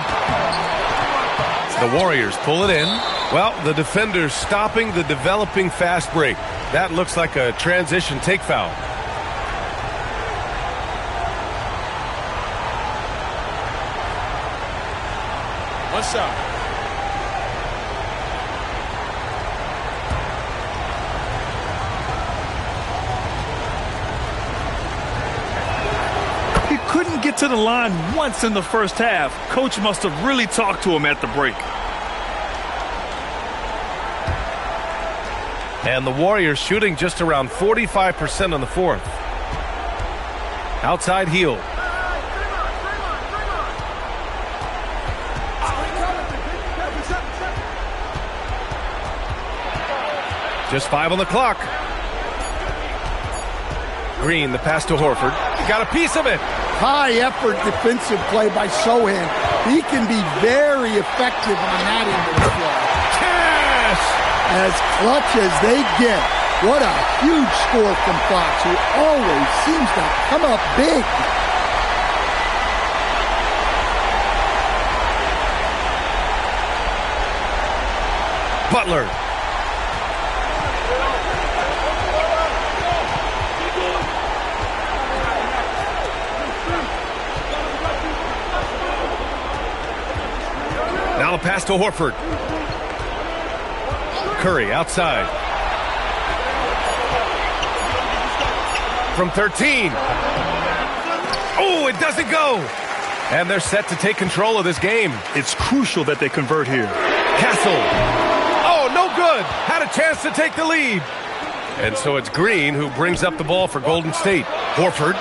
The Warriors pull it in. Well, the defenders stopping the developing fast break. That looks like a transition take foul. What's up? He couldn't get to the line once in the first half. Coach must have really talked to him at the break. And the Warriors shooting just around 45% on the 4th. Outside Hield. Just 5 on the clock. Green, the pass to Horford. Got a piece of it. High effort defensive play by Sohan. He can be very effective on that end of the floor. Cash! as clutch as they get. What a huge score from Fox, who always seems to come up big. Butler. Now a pass to Horford. Curry outside. From 13. Oh, it doesn't go. And they're set to take control of this game. It's crucial that they convert here. Castle. Oh, no good. Had a chance to take the lead. And so it's Green who brings up the ball for Golden State. Horford.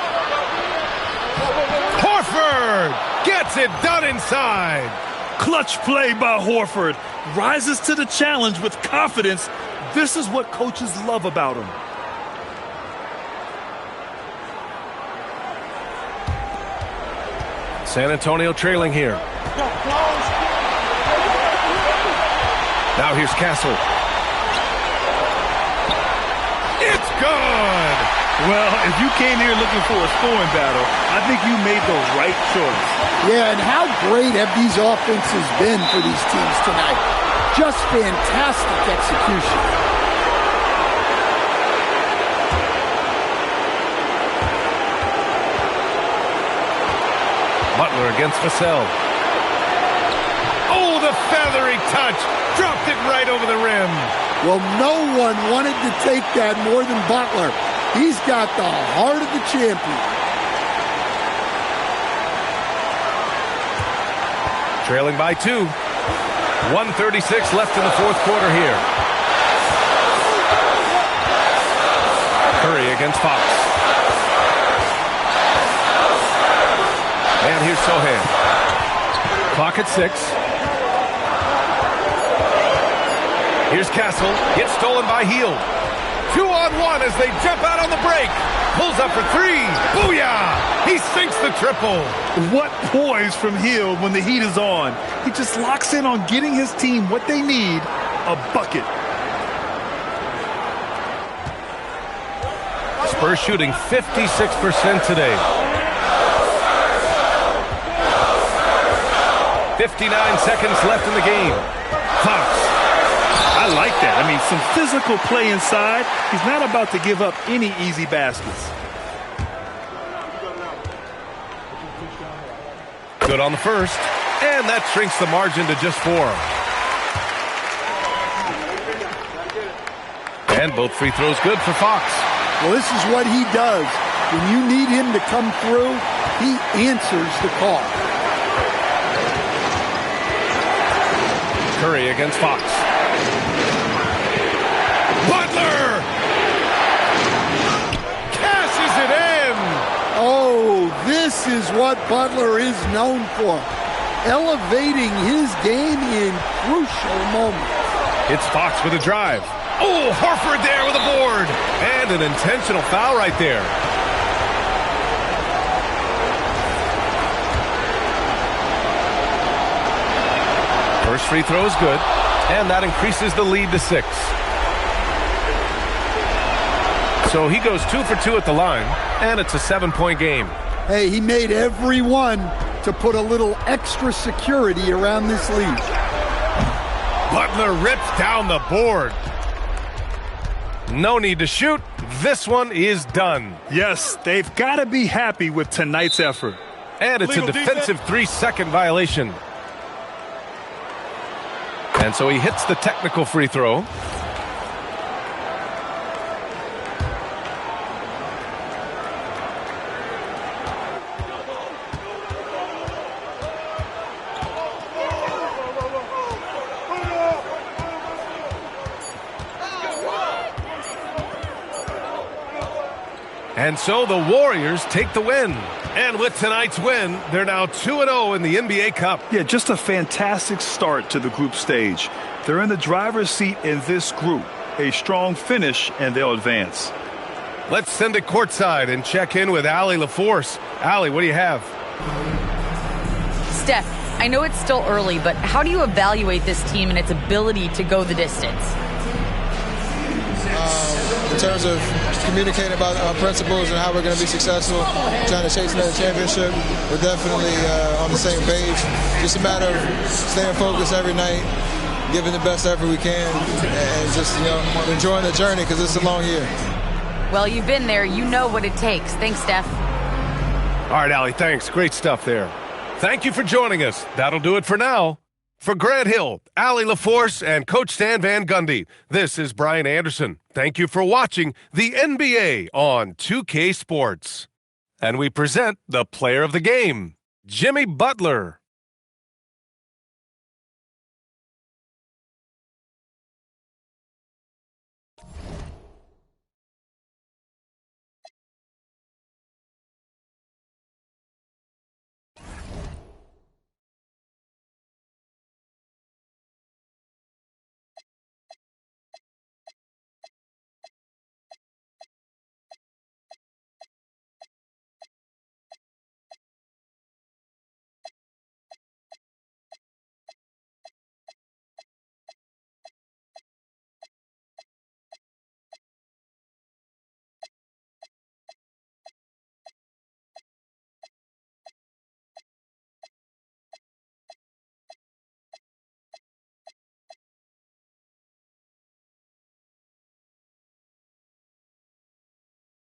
Horford gets it done inside. Clutch play by Horford. Rises to the challenge with confidence. This is what coaches love about him. San Antonio trailing here. Now here's Castle. It's good! Well, if you came here looking for a scoring battle, I think you made the right choice. Yeah, and how great have these offenses been for these teams tonight? Just fantastic execution. Butler against Vassell. Oh, the feathery touch. Dropped it right over the rim. Well, no one wanted to take that more than Butler. He's got the heart of the champion. Trailing by 2. 1:36 left in the fourth quarter here. Curry against Fox. And here's Sohan. Clock at 6. Here's Castle. Gets stolen by Hield. 2-on-1 as they jump out on the break. Pulls up for 3. Booyah! He sinks the triple. What poise from Hield when the heat is on. He just locks in on getting his team what they need, a bucket. Spurs shooting 56% today. 59 seconds left in the game. Fox. I like that. I mean, some physical play inside. He's not about to give up any easy baskets. Good on the first. And that shrinks the margin to just 4. And both free throws good for Fox. Well, this is what he does. When you need him to come through, he answers the call. Curry against Fox. Butler! Cashes it in! Oh, this is what Butler is known for. Elevating his game in crucial moments. It's Fox with a drive. Oh, Horford there with a board. And an intentional foul right there. First free throw is good, and that increases the lead to 6. So he goes 2 for 2 at the line, and it's a 7-point game. Hey, he made every one to put a little extra security around this lead. Butler rips down the board. No need to shoot. This one is done. Yes, they've got to be happy with tonight's effort. And it's a defensive 3-second violation. And so he hits the technical free throw. And so the Warriors take the win. And with tonight's win, they're now 2-0 in the NBA Cup. Yeah, just a fantastic start to the group stage. They're in the driver's seat in this group. A strong finish, and they'll advance. Let's send it courtside and check in with Allie LaForce. Allie, what do you have? Steph, I know it's still early, but how do you evaluate this team and its ability to go the distance? in terms of communicating about our principles and how we're going to be successful, trying to chase another championship. We're definitely on the same page. Just a matter of staying focused every night, giving the best effort we can, and just enjoying the journey because it's a long year. Well, you've been there. You know what it takes. Thanks, Steph. All right, Allie, thanks. Great stuff there. Thank you for joining us. That'll do it for now. For Grant Hill, Allie LaForce, and Coach Stan Van Gundy, this is Brian Anderson. Thank you for watching the NBA on 2K Sports. And we present the player of the game, Jimmy Butler.